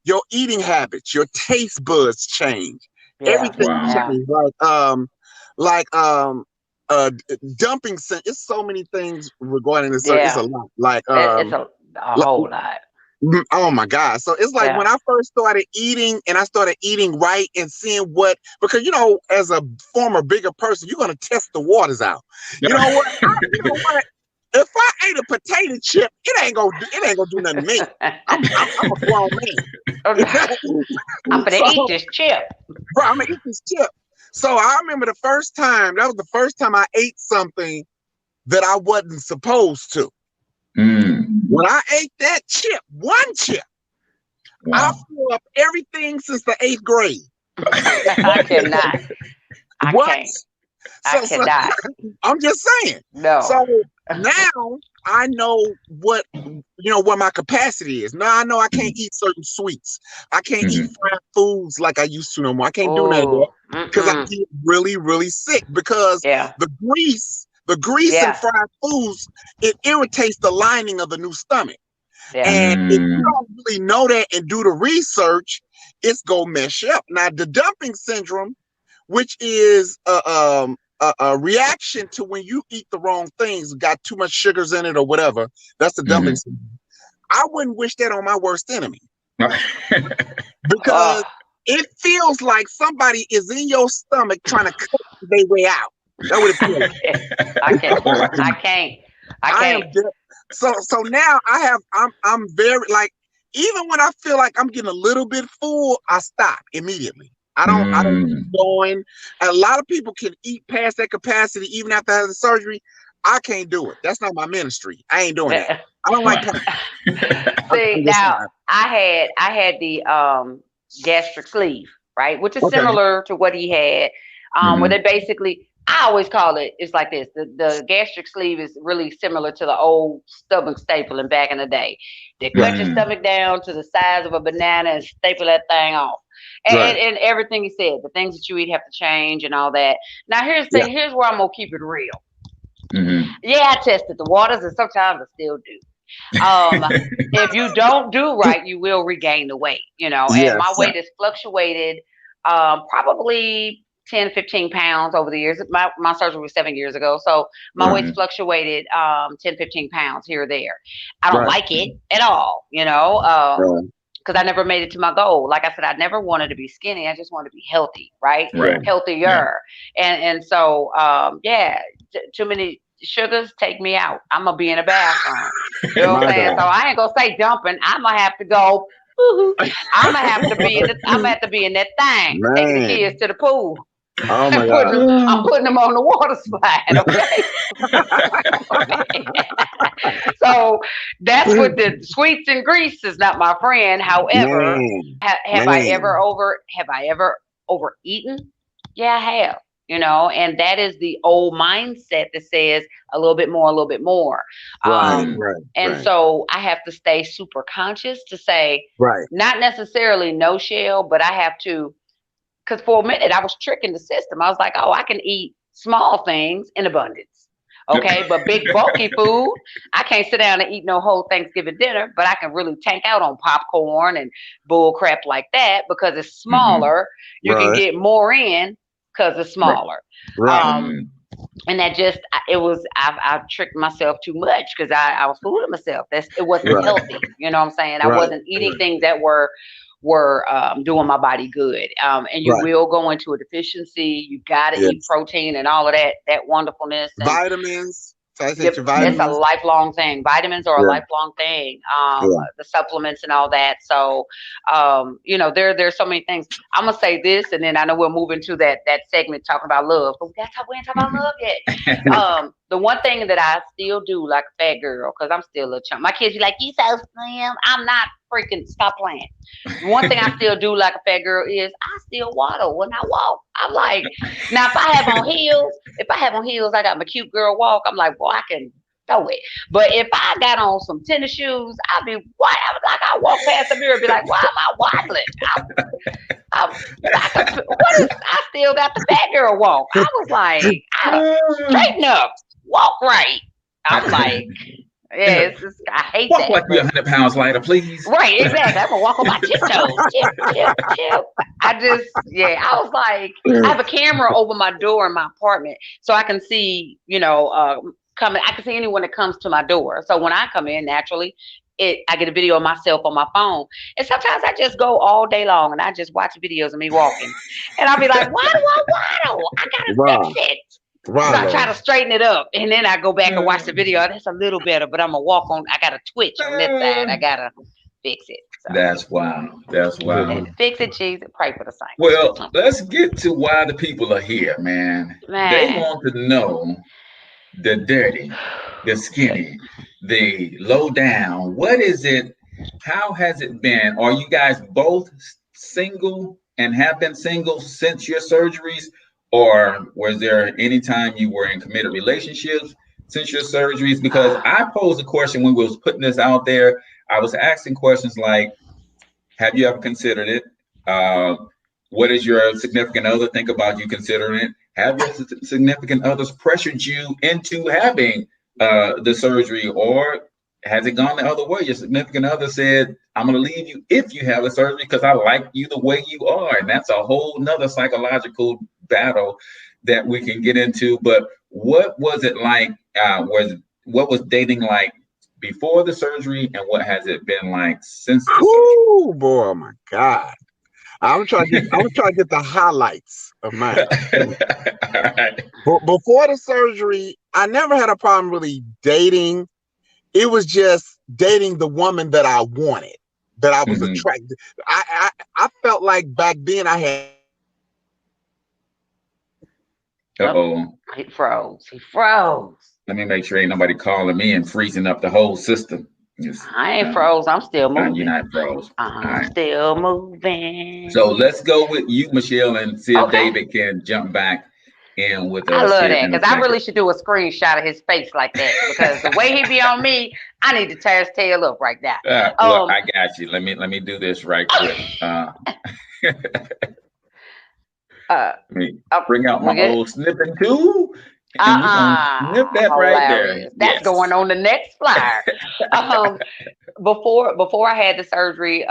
[SPEAKER 3] your eating habits, your taste buds change. Everything changes. Like dumping. It's so many things regarding this. It's a lot. Like
[SPEAKER 2] it's a whole lot.
[SPEAKER 3] Oh my God. So it's like when I first started eating and I started eating right and seeing because, as a former bigger person, you're going to test the waters out. You know what? If I ate a potato chip, it ain't gonna do nothing to me. I'm a grown man.
[SPEAKER 2] I'm gonna eat this chip.
[SPEAKER 3] Bro, I'm gonna eat this chip. So I remember that was the first time I ate something that I wasn't supposed to. When I ate that chip, one chip, I flew up everything since the 8th grade.
[SPEAKER 2] I cannot. I cannot.
[SPEAKER 3] I'm just saying.
[SPEAKER 2] No.
[SPEAKER 3] So now I know what my capacity is. Now I know I can't eat certain sweets. I can't eat fried foods like I used to no more. I can't do none of that because I get really, really sick because the grease in fried foods, it irritates the lining of the new stomach. And if you don't really know that and do the research, it's gonna mess you up. Now the dumping syndrome, which is a reaction to when you eat the wrong things, got too much sugars in it or whatever. That's the dumping syndrome. I wouldn't wish that on my worst enemy because it feels like somebody is in your stomach trying to cut their way out. That's what it feels like.
[SPEAKER 2] I can't.
[SPEAKER 3] So now I'm very like, even when I feel like I'm getting a little bit full, I stop immediately. I don't keep going. And a lot of people can eat past that capacity even after having surgery. I can't do it. That's not my ministry. I ain't doing that. I don't like
[SPEAKER 2] See, now I had the gastric sleeve, right? Which is similar to what he had. Where they basically, I always call it's like this. The gastric sleeve is really similar to the old stomach stapling back in the day. They cut your stomach down to the size of a banana and staple that thing off. And everything he said, the things that you eat have to change and all that. Now here's the thing. Here's where I'm gonna keep it real. Yeah, I tested the waters, and sometimes I still do. If you don't do right, you will regain the weight. And my weight has fluctuated probably 10, 15 pounds over the years. My surgery was 7 years ago. So my weight's fluctuated 10, 15 pounds here or there. I don't like it at all, because I never made it to my goal. Like I said, I never wanted to be skinny. I just wanted to be healthy, right? Healthier. And so, too many sugars take me out. I'm going to be in a bathroom. You know what I'm saying? So I ain't going to say dumping. I'm going to have to go. I'm gonna have to be in that thing, taking the kids to the pool.
[SPEAKER 3] Oh my God!
[SPEAKER 2] I'm putting them on the water slide. Okay. So that's what the sweets and grease is not my friend. However, have I ever overeaten? Yeah, I have. And that is the old mindset that says a little bit more, a little bit more. So I have to stay super conscious to say, not necessarily no shell, but I have to, because for a minute I was tricking the system. I was like, I can eat small things in abundance. Okay, but big bulky food, I can't sit down and eat no whole Thanksgiving dinner, but I can really tank out on popcorn and bull crap like that because it's smaller. You can get more in because it's smaller. And that just, I tricked myself too much because I was fooling myself. It wasn't healthy. You know what I'm saying? I wasn't eating things that were doing my body good. And you will go into a deficiency. You got to eat protein and all of that wonderfulness. And
[SPEAKER 3] vitamins. So I said your
[SPEAKER 2] It's a
[SPEAKER 3] vitamins.
[SPEAKER 2] lifelong thing. Vitamins are a
[SPEAKER 3] Yeah.
[SPEAKER 2] lifelong thing.
[SPEAKER 3] Yeah.
[SPEAKER 2] The supplements and all that. So, there's so many things. I'm gonna say this, and then I know we'll move into that segment talking about love. But we ain't talking about love yet. The one thing that I still do like a fat girl, because I'm still a chunk. My kids be like, "You so slim." I'm not freaking. Stop playing. One thing I still do like a fat girl is I still waddle when I walk. I'm like, now if I have on heels, I got my cute girl walk. I'm like, boy, I can throw it. But if I got on some tennis shoes, I'd be what? I walk past the mirror and be like, why am I waddling? I still got the fat girl walk. I was like, straighten up, walk right. I'm like, yeah, I hate
[SPEAKER 1] walk
[SPEAKER 2] that.
[SPEAKER 1] Walk like you're 100 pounds lighter, please.
[SPEAKER 2] Right, exactly. I'm gonna walk on my tiptoes. Tip. I was like, I have a camera over my door in my apartment, so I can see, coming. I can see anyone that comes to my door. So when I come in, naturally, I get a video of myself on my phone, and sometimes I just go all day long and I just watch videos of me walking, and I'll be like, why do I waddle? I gotta fix it.
[SPEAKER 3] Right.
[SPEAKER 2] So I try to straighten it up, and then I go back and watch the video. That's a little better, but I'm gonna walk on. I gotta twitch on this side. I gotta fix it. So.
[SPEAKER 1] That's wild. That's wild.
[SPEAKER 2] Fix it, cheese, and pray for the saints.
[SPEAKER 1] Well, let's get to why the people are here, man. They want to know the dirty, the skinny, the low down. What is it? How has it been? Are you guys both single and have been single since your surgeries? Or was there any time you were in committed relationships since your surgeries? Because I posed a question when we was putting this out there. I was asking questions like, have you ever considered it? What does your significant other think about you considering it? Have your significant others pressured you into having the surgery? Or has it gone the other way? Your significant other said, I'm going to leave you if you have a surgery because I like you the way you are. And that's a whole nother psychological battle that we can get into. But what was it like? What was dating like before the surgery, and what has it been like since the surgery?
[SPEAKER 3] Oh boy, oh my God. I'm trying to get the highlights of mine.
[SPEAKER 1] Right.
[SPEAKER 3] Before the surgery, I never had a problem really dating. It was just dating the woman that I wanted, that I was attracted. I felt like back then I had.
[SPEAKER 2] He froze.
[SPEAKER 1] Let me make sure ain't nobody calling me and freezing up the whole system.
[SPEAKER 2] I ain't froze. I'm still moving.
[SPEAKER 1] You're not froze.
[SPEAKER 2] I'm still moving.
[SPEAKER 1] So let's go with you, Michelle, and see if David can jump back in with us.
[SPEAKER 2] I love that because I really should do a screenshot of his face like that because the way he be on me, I need to tear his tail up right now.
[SPEAKER 1] Look, I got you. Let me do this right quick. Let me bring out my old snipping tool. And we're gonna snip that right there.
[SPEAKER 2] That's going on the next flyer. Before I had the surgery,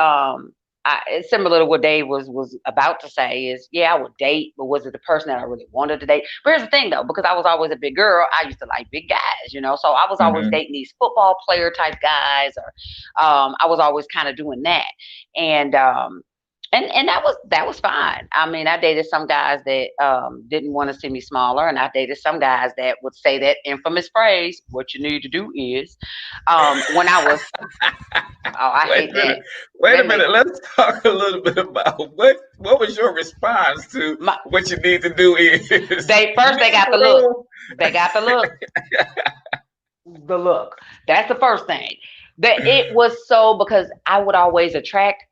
[SPEAKER 2] it's similar to what Dave was about to say is, I would date, but was it the person that I really wanted to date? But here's the thing though, because I was always a big girl, I used to like big guys, so I was always dating these football player type guys, or I was always kind of doing that. And that was fine. I mean, I dated some guys that didn't want to see me smaller, and I dated some guys that would say that infamous phrase, "What you need to do is," when I was. I hate that.
[SPEAKER 1] Wait a minute. Let's talk a little bit about what was your response to what you need to do is.
[SPEAKER 2] They got the look. They got the look. The look. That's the first thing. It was so because I would always attract.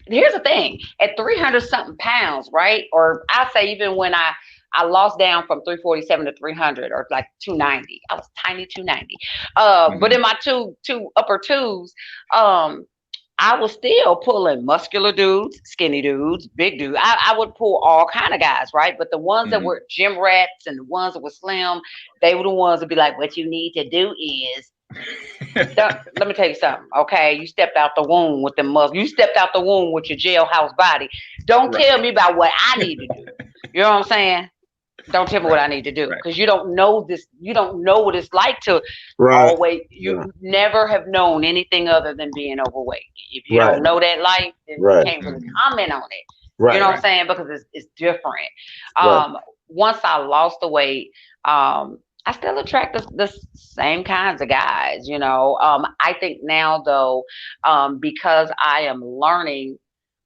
[SPEAKER 2] Here's the thing, at 300 something pounds, right? Or I say even when I lost down from 347 to 300 or like 290, I was tiny 290. But in my two upper twos, I was still pulling muscular dudes, skinny dudes, big dudes. I would pull all kind of guys, right? But the ones that were gym rats and the ones that were slim, they were the ones that be like, what you need to do is let me tell you something, okay? You stepped out the womb with the muscle. You stepped out the womb with your jailhouse body. Don't tell me about what I need to do. You know what I'm saying? Don't tell me what I need to do because you don't know this. You don't know what it's like to always. You never have known anything other than being overweight. If you don't know that life, then you can't really comment on it. You know what I'm saying? Because it's different. Once I lost the weight, I I still attract the same kinds of guys, you know. I think now though, because I am learning,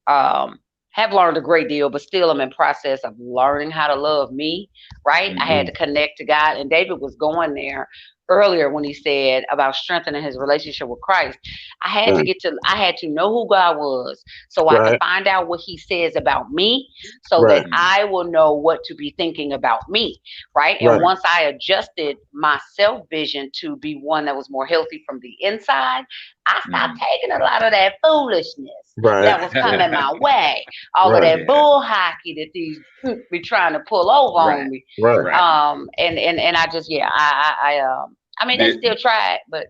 [SPEAKER 2] um, have learned a great deal, but still I'm in process of learning how to love me, right? I had
[SPEAKER 1] Mm-hmm.
[SPEAKER 2] to connect to God, and David was going there earlier when he said about strengthening his relationship with Christ.
[SPEAKER 3] Right.
[SPEAKER 2] I had to know who God was so I can
[SPEAKER 3] Right.
[SPEAKER 2] find out what he says about me so that
[SPEAKER 3] Right.
[SPEAKER 2] I will know what to be thinking about me, right? And
[SPEAKER 3] Right.
[SPEAKER 2] once I adjusted my self vision to be one that was more healthy from the inside, I stopped taking a lot of that foolishness
[SPEAKER 3] Right.
[SPEAKER 2] that was coming my way, all of
[SPEAKER 3] Right.
[SPEAKER 2] that bull hockey that these be trying to pull over on
[SPEAKER 1] Right.
[SPEAKER 2] me.
[SPEAKER 3] Right.
[SPEAKER 1] Right.
[SPEAKER 2] And I just, yeah, I mean, they
[SPEAKER 1] Did
[SPEAKER 2] still tried, but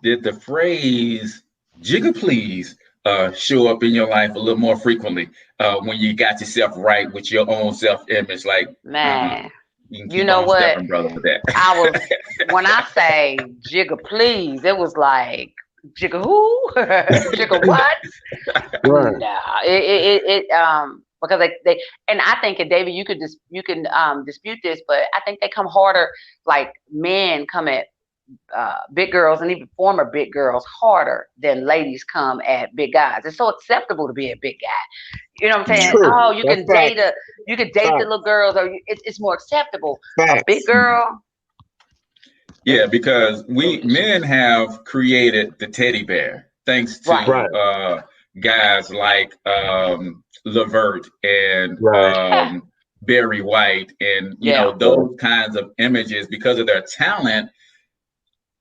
[SPEAKER 1] did the phrase "jigger please" show up in your life a little more frequently when you got yourself right with your own self image? Like,
[SPEAKER 2] man,
[SPEAKER 1] you can
[SPEAKER 2] you
[SPEAKER 1] keep
[SPEAKER 2] know
[SPEAKER 1] on
[SPEAKER 2] what?
[SPEAKER 1] stepping, brother, with that.
[SPEAKER 2] I was when I say jigger please, it was like jigger who? Jigger what?
[SPEAKER 3] Right.
[SPEAKER 2] Nah, because they and I think, and David, you can dispute this, but I think they come harder. Like men come at big girls and even former big girls harder than ladies come at big guys. It's so acceptable to be a big guy. You know what I'm saying?
[SPEAKER 3] True.
[SPEAKER 2] Oh,
[SPEAKER 3] That's facts.
[SPEAKER 2] you could date the
[SPEAKER 3] Facts.
[SPEAKER 2] little girls, or it's more acceptable. A big
[SPEAKER 3] Facts.
[SPEAKER 2] girl,
[SPEAKER 1] Yeah,
[SPEAKER 2] it's
[SPEAKER 1] because we
[SPEAKER 2] foolishness.
[SPEAKER 1] men have created the teddy bear thanks
[SPEAKER 2] Right.
[SPEAKER 1] to
[SPEAKER 3] Right.
[SPEAKER 1] guys like Levert and
[SPEAKER 3] Right.
[SPEAKER 1] Barry White, and
[SPEAKER 2] Yeah.
[SPEAKER 1] those kinds of images. Because of their talent,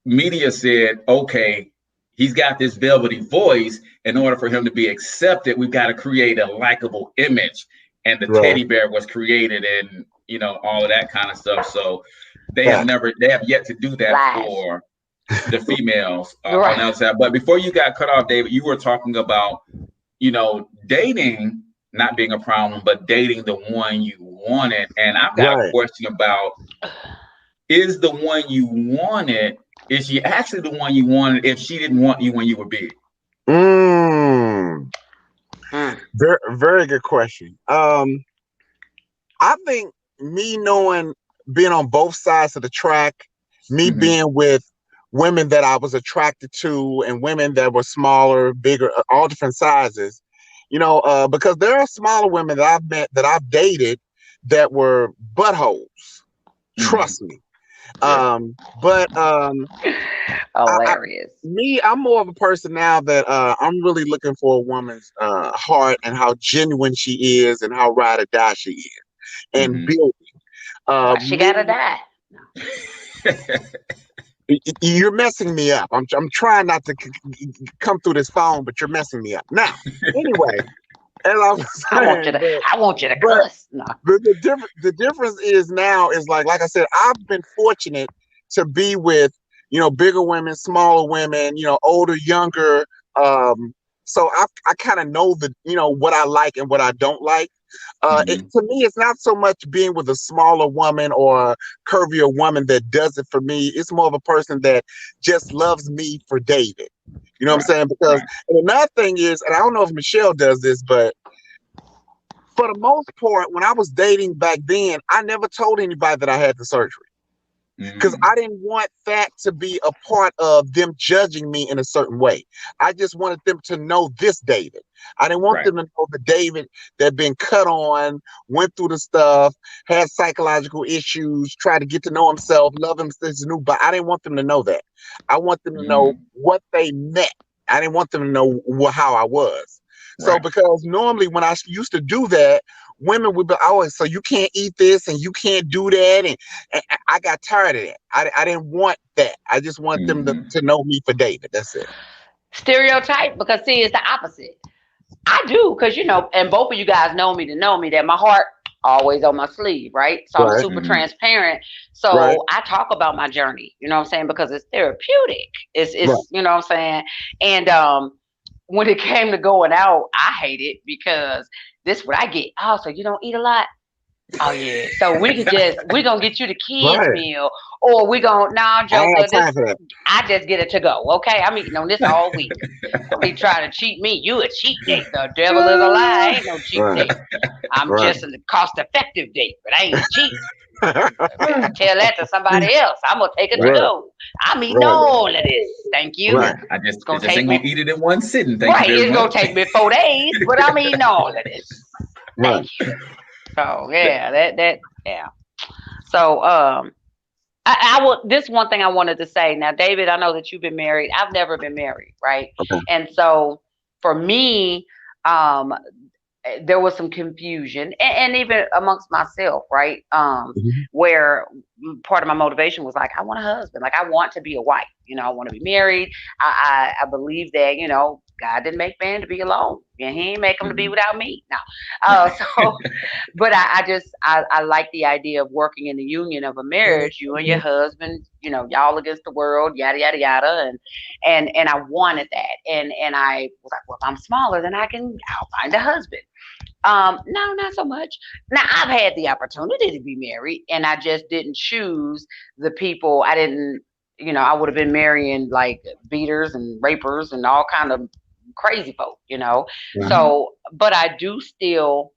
[SPEAKER 1] media said, okay, he's got this velvety voice. In order for him to be accepted, we've got to create a likable image. And the
[SPEAKER 3] Right.
[SPEAKER 1] teddy bear was created, and all of that kind of stuff. So
[SPEAKER 3] Facts.
[SPEAKER 1] they have yet to do that
[SPEAKER 2] Lies.
[SPEAKER 1] for the females on
[SPEAKER 2] Right.
[SPEAKER 1] the other side. But before you got cut off, David, you were talking about, dating not being a problem, but dating the one you wanted. And I've got a
[SPEAKER 3] Right.
[SPEAKER 1] question about, is the one you wanted, is she actually the one you wanted if she didn't want you when you were big?
[SPEAKER 3] Mm.
[SPEAKER 2] Mm.
[SPEAKER 3] Very, very good question. I think me knowing, being on both sides of the track, me
[SPEAKER 1] Mm-hmm.
[SPEAKER 3] being with women that I was attracted to and women that were smaller, bigger, all different sizes, because there are smaller women that I've met, that I've dated, that were buttholes. Trust me.
[SPEAKER 1] Yeah.
[SPEAKER 3] But
[SPEAKER 2] Hilarious.
[SPEAKER 3] I'm more of a person now that I'm really looking for a woman's heart and how genuine she is and how ride or die she is, and
[SPEAKER 1] Mm-hmm.
[SPEAKER 3] building.
[SPEAKER 2] Why she gotta die?
[SPEAKER 3] You're messing me up. I'm trying not to come through this phone, but you're messing me up. Now, anyway, as I was saying,
[SPEAKER 2] I want you to
[SPEAKER 3] but
[SPEAKER 2] cuss. No.
[SPEAKER 3] the difference is now is like I said, I've been fortunate to be with bigger women, smaller women, older, younger. So I kind of know what I like and what I don't like.
[SPEAKER 1] Mm-hmm.
[SPEAKER 3] To me, it's not so much being with a smaller woman or a curvier woman that does it for me. It's more of a person that just loves me for David. You know what I'm saying? Because and another thing is, and I don't know if Michelle does this, but for the most part, when I was dating back then, I never told anybody that I had the surgery. Because I didn't want that to be a part of them judging me in a certain way. I just wanted them to know this David. I didn't want them to know the David that been cut on, went through the stuff, had psychological issues, tried to get to know himself, love him since new. But I didn't want them to know that. I want them to know what they met. I didn't want them to know how I was. So because normally when I used to do that, women would be always, so you can't eat this and you can't do that. And I got tired of that. I didn't want that. I just want them to know me for David. That's it.
[SPEAKER 2] Stereotype, because see, it's the opposite. I do, because and both of you guys know me that my heart always on my sleeve, right? So I'm super transparent. So I talk about my journey, you know what I'm saying? Because it's therapeutic. It's you know what I'm saying? And when it came to going out, I hate it because this is what I get. Oh, so you don't eat a lot? Oh yeah. So we're gonna get you the kids meal, or we gonna Joker. I just get it to go. Okay, I'm eating on this all week. Don't be trying to cheat me. You a cheat date. The devil is a lie. Ain't no cheat date. I'm just a cost effective date, but I ain't cheat. Tell that to somebody else. I'm gonna take it to
[SPEAKER 3] Right.
[SPEAKER 2] go. I'm eating
[SPEAKER 3] Right.
[SPEAKER 2] all of this. Thank you.
[SPEAKER 3] Right.
[SPEAKER 1] I
[SPEAKER 2] It's
[SPEAKER 1] just
[SPEAKER 2] gonna
[SPEAKER 1] ain't
[SPEAKER 2] take
[SPEAKER 1] gonna
[SPEAKER 2] me
[SPEAKER 1] eat it in one sitting. Thank you
[SPEAKER 2] right.
[SPEAKER 1] very
[SPEAKER 2] It's gonna
[SPEAKER 1] much.
[SPEAKER 2] take me 4 days, but I'm eating all of this.
[SPEAKER 3] Right.
[SPEAKER 2] Thank you. So yeah, that yeah. So I will. This one thing I wanted to say. Now, David, I know that you've been married. I've never been married, right?
[SPEAKER 3] Okay.
[SPEAKER 2] And so for me, um, there was some confusion, and even amongst myself, right?
[SPEAKER 3] Mhm.
[SPEAKER 2] Where part of my motivation was like, I want a husband, like I want to be a wife, I want to be married. I believe that, God didn't make man to be alone, and He ain't make him to be
[SPEAKER 1] Mhm.
[SPEAKER 2] without me. No, so, but I like the idea of working in the union of a marriage, you and your husband, y'all against the world, yada yada yada, and I wanted that, and I was like, well, if I'm smaller, then I'll find a husband. No, not so much. Now I've had the opportunity to be married, and I just didn't choose the people. I didn't, I would have been marrying like beaters and rapers and all kind of crazy folk.
[SPEAKER 3] Mhm.
[SPEAKER 2] So, but I do still.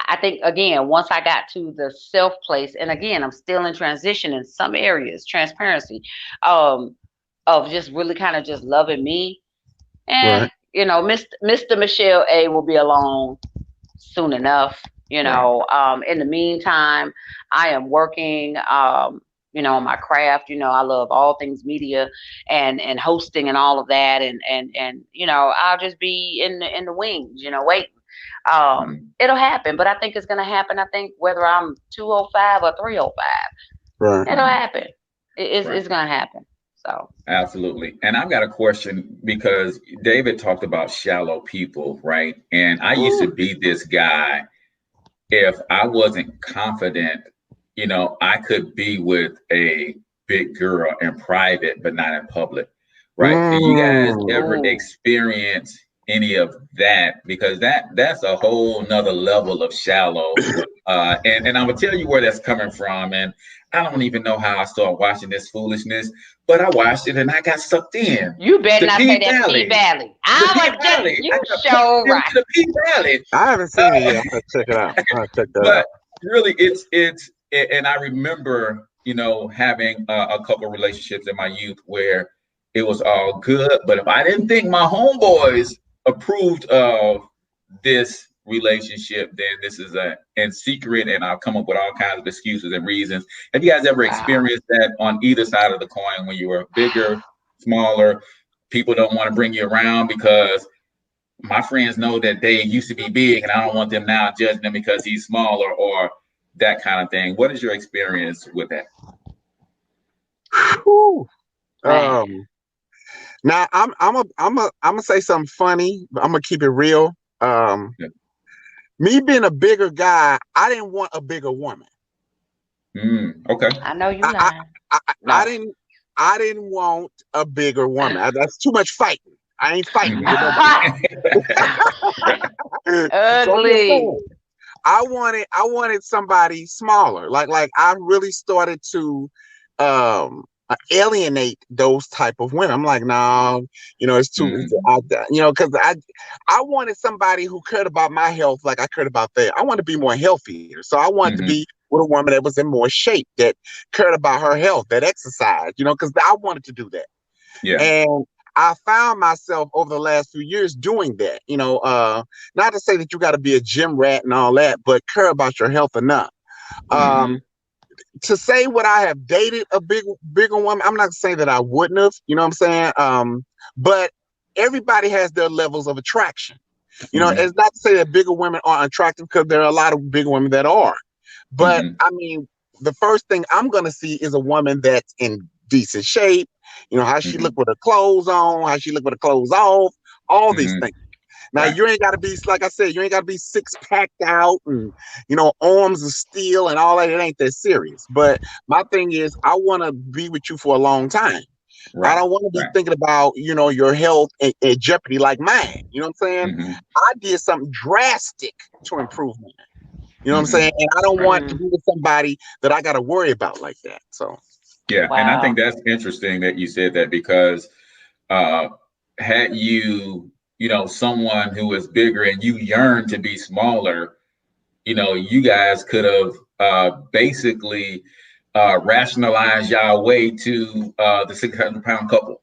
[SPEAKER 2] I think again, once I got to the self place, and again, I'm still in transition in some areas, transparency, um, of just really kind of just loving me.
[SPEAKER 3] Right.
[SPEAKER 2] Mr. Michelle A will be along soon enough.
[SPEAKER 1] Right.
[SPEAKER 2] In the meantime, I am working, on my craft. I love all things media and hosting and all of that. And I'll just be in the wings, waiting.
[SPEAKER 1] Mhm.
[SPEAKER 2] It'll happen, but I think it's gonna happen. I think whether I'm 205 or 305,
[SPEAKER 3] Right.
[SPEAKER 2] it'll happen.
[SPEAKER 1] Right.
[SPEAKER 2] It's gonna happen. So
[SPEAKER 1] Absolutely. And I've got a question because David talked about shallow people, right? And I used to
[SPEAKER 2] Ooh,
[SPEAKER 1] be this guy. If I wasn't confident, I could be with a big girl in private, but not in public, right? Do you guys
[SPEAKER 3] Mm.
[SPEAKER 1] ever
[SPEAKER 2] ooh,
[SPEAKER 1] experience any of that? Because that's a whole nother level of shallow. And I'm gonna tell you where that's coming from. And I don't even know how I started watching this foolishness, but I watched it and I got sucked in.
[SPEAKER 2] you better
[SPEAKER 1] The
[SPEAKER 2] not
[SPEAKER 1] P
[SPEAKER 2] say that P
[SPEAKER 1] Valley.
[SPEAKER 2] Valley.
[SPEAKER 1] The
[SPEAKER 2] I
[SPEAKER 1] P
[SPEAKER 2] was just
[SPEAKER 1] Valley. I
[SPEAKER 2] you
[SPEAKER 1] got pulled
[SPEAKER 2] show
[SPEAKER 1] into
[SPEAKER 2] right.
[SPEAKER 1] the P Valley.
[SPEAKER 3] I haven't seen it yet. I'm gonna check it out. I'm gonna check that
[SPEAKER 1] But
[SPEAKER 3] out.
[SPEAKER 1] really, and I remember, having a couple of relationships in my youth where it was all good. But if I didn't think my homeboys approved of this relationship, then this is in secret, and I'll come up with all kinds of excuses and reasons. Have you guys ever
[SPEAKER 2] Wow.
[SPEAKER 1] experienced that on either side of the coin when you were bigger, smaller? People don't want to bring you around because my friends know that they used to be big and I don't want them now judging them because he's smaller or that kind of thing. What is your experience with that?
[SPEAKER 3] Whew.
[SPEAKER 2] Man.
[SPEAKER 3] Now I'm gonna say something funny, but I'm gonna keep it real. Um,
[SPEAKER 1] Yeah.
[SPEAKER 3] Me being a bigger guy, I didn't want a bigger woman.
[SPEAKER 1] Okay.
[SPEAKER 2] I know you
[SPEAKER 3] I I,
[SPEAKER 2] lying.
[SPEAKER 3] I
[SPEAKER 2] No.
[SPEAKER 3] didn't want a bigger woman. That's too much fighting. I ain't fighting with nobody. So I'm just
[SPEAKER 2] Ugly.
[SPEAKER 3] saying. I wanted somebody smaller. Like I really started to alienate those type of women. I'm like, no, it's too because I wanted somebody who cared about my health like I cared about theirs. I want to be more healthier. So I wanted to
[SPEAKER 1] Mm-hmm.
[SPEAKER 3] be with a woman that was in more shape, that cared about her health, that exercised, because I wanted to do that.
[SPEAKER 1] Yeah.
[SPEAKER 3] And I found myself over the last few years doing that, not to say that you got to be a gym rat and all that, but care about your health enough.
[SPEAKER 1] Mm-hmm.
[SPEAKER 3] To say what I have dated a bigger woman, I'm not saying that I wouldn't have, you know what I'm saying? But everybody has their levels of attraction.
[SPEAKER 1] Mm-hmm.
[SPEAKER 3] It's not to say that bigger women aren't attractive, because there are a lot of bigger women that are. But
[SPEAKER 1] Mm-hmm.
[SPEAKER 3] I mean, the first thing I'm gonna see is a woman that's in decent shape. How she
[SPEAKER 1] Mm-hmm.
[SPEAKER 3] look with her clothes on, how she look with her clothes off, all these
[SPEAKER 1] Mm-hmm.
[SPEAKER 3] things. Now
[SPEAKER 1] Right.
[SPEAKER 3] you ain't gotta be, like I said, you ain't gotta be six packed out and arms of steel and all that. It ain't that serious. But my thing is, I want to be with you for a long time. I
[SPEAKER 1] Right.
[SPEAKER 3] don't want to be
[SPEAKER 1] Right.
[SPEAKER 3] thinking about your health in jeopardy like mine. You know what I'm saying?
[SPEAKER 1] Mm-hmm.
[SPEAKER 3] I did something drastic to improve mine. You know what I'm
[SPEAKER 1] Mm-hmm.
[SPEAKER 3] saying? And I don't want to
[SPEAKER 2] Mm,
[SPEAKER 3] be with somebody that I got to worry about like that. So
[SPEAKER 1] Yeah. And I think
[SPEAKER 2] wow.
[SPEAKER 1] that's interesting that you said that because uh, had you, someone who is bigger and you yearn to be smaller, you guys could have basically rationalized y'all way to the 600-pound couple,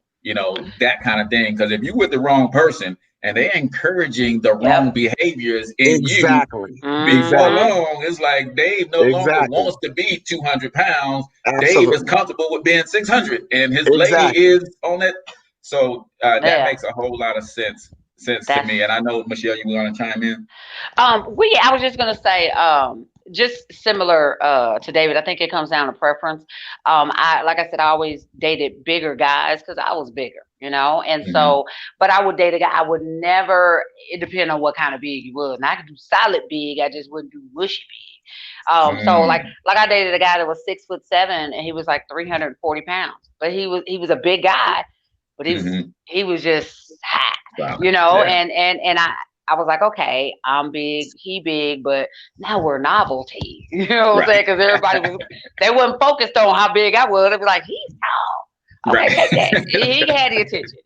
[SPEAKER 1] that kind of thing. Because if you with the wrong person and they're encouraging the wrong behaviors in you, before long, it's like Dave no longer wants to be 200 pounds.
[SPEAKER 3] Absolutely.
[SPEAKER 1] Dave is comfortable with being 600, and his lady is on it. So that makes a whole lot of sense to me. And I know, Michelle, you want to chime in?
[SPEAKER 2] I was just gonna say, just similar to David. I think it comes down to preference. Like I said, I always dated bigger guys because I was bigger, and so, but I would date a guy. I would never. It depends on what kind of big he was. And I could do solid big. I just wouldn't do mushy big. So like I dated a guy that was 6'7" and he was like 340 pounds, but he was a big guy, but he was just high, and I was like, okay, I'm big, he big, but now we're novelty. You know what I'm saying? Because everybody they wasn't focused on how big I was. They'd be like, he's tall. Okay, take that. He had the attention,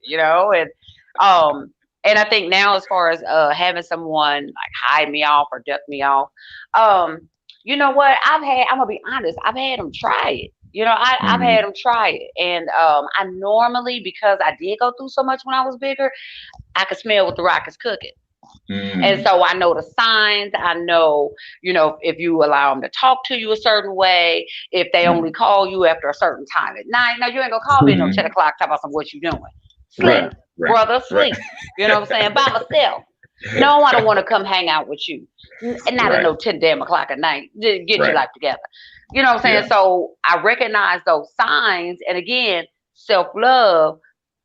[SPEAKER 2] and I think now as far as having someone like hide me off or duck me off, you know what? I'm gonna be honest, I've had them try it. I've had them try it. And I normally, because I did go through so much when I was bigger, I could smell what the rock is cooking. And so I know the signs. I know, if you allow them to talk to you a certain way, if they only call you after a certain time at night. Now, you ain't going to call me no 10 o'clock, talk about what you doing. Sleep, brother, sleep. You know what I'm saying? By myself. No, I don't want to come hang out with you. And not at no 10 damn o'clock at night. Get your life together. You know what I'm saying? Yeah. So I recognize those signs. And again, self-love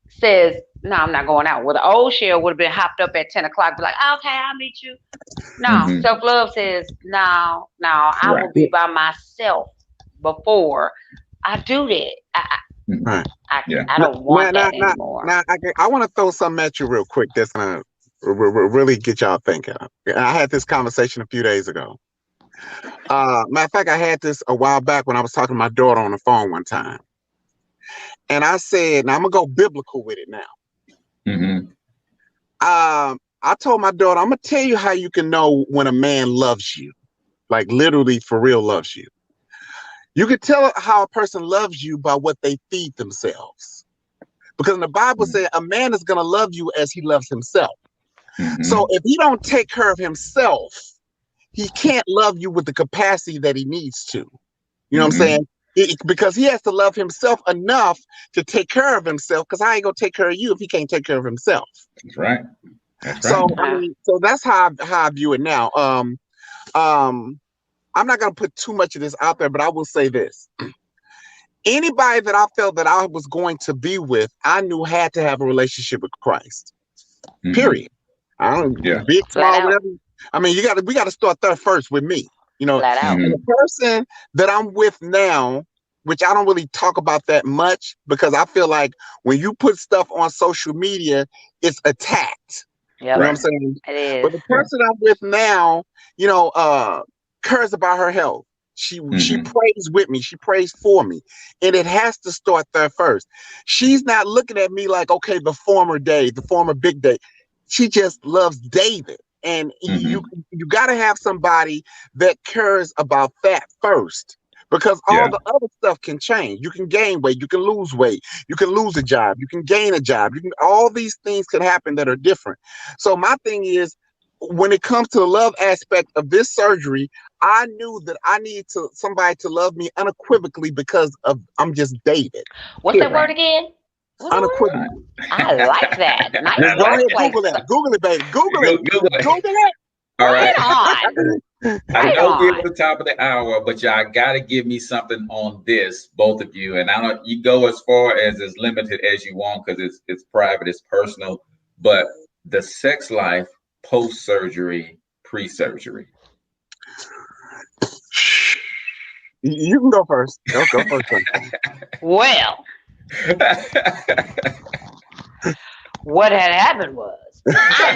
[SPEAKER 2] says, no, I'm not going out. Well, the old Cheryl would have been hopped up at 10 o'clock, be like, okay, I'll meet you. No, self-love says, no, I will be by myself before I do that. I don't want that anymore.
[SPEAKER 3] Now, I want to throw something at you real quick that's going to really get y'all thinking. I had this conversation a few days ago. Matter of fact, I had this a while back when I was talking to my daughter on the phone one time. And I said, now I'm going to go biblical with it now. I told my daughter, I'm going to tell you how you can know when a man loves you, like literally for real loves you. You can tell how a person loves you by what they feed themselves. Because in the Bible says a man is going to love you as he loves himself. So if he don't take care of himself, he can't love you with the capacity that he needs to. You know what I'm saying? Because he has to love himself enough to take care of himself. Because I ain't gonna take care of you if he can't take care of himself.
[SPEAKER 1] That's right.
[SPEAKER 3] So so that's how I view it now. I'm not gonna put too much of this out there, but I will say this: anybody that I felt that I was going to be with, I knew had to have a relationship with Christ. Period. I don't big, small, whatever. I mean, we got to start there first with me. And the person that I'm with now, which I don't really talk about that much because I feel like when you put stuff on social media, it's attacked. You know what I'm saying?
[SPEAKER 2] It is.
[SPEAKER 3] But the person I'm with now, cares about her health. She prays with me. She prays for me. And it has to start there first. She's not looking at me like, okay, the former Dave, the former big Dave. She just loves David. And you got to have somebody that cares about that first, because all the other stuff can change. You can gain weight, you can lose weight, you can lose a job, you can gain a job. All these things can happen that are different. So my thing is, when it comes to the love aspect of this surgery, I knew that I need somebody to love me unequivocally because I'm just David.
[SPEAKER 2] What's that word again?
[SPEAKER 3] Unequivocally.
[SPEAKER 2] I like that. Nice.
[SPEAKER 3] Go ahead, Google it. Google it, baby. Google it. Google it.
[SPEAKER 1] All right.
[SPEAKER 2] I
[SPEAKER 1] know we're at the top of the hour, but y'all got to give me something on this, both of you. And I don't. You go as far as limited as you want because it's private, it's personal. But the sex life post surgery, pre surgery.
[SPEAKER 3] You can go first. Go first.
[SPEAKER 2] Well. What had happened was,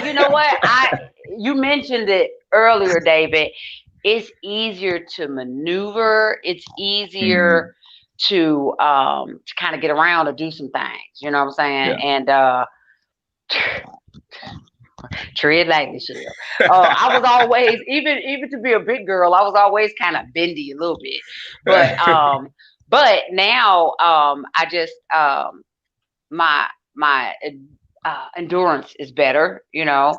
[SPEAKER 2] you know what? You mentioned it earlier, David. It's easier to maneuver. It's easier to kind of get around or do some things. You know what I'm saying? Yeah. And Tread lightly, Michelle. I was always, even to be a big girl, I was always kind of bendy a little bit. But now I just my endurance is better, and now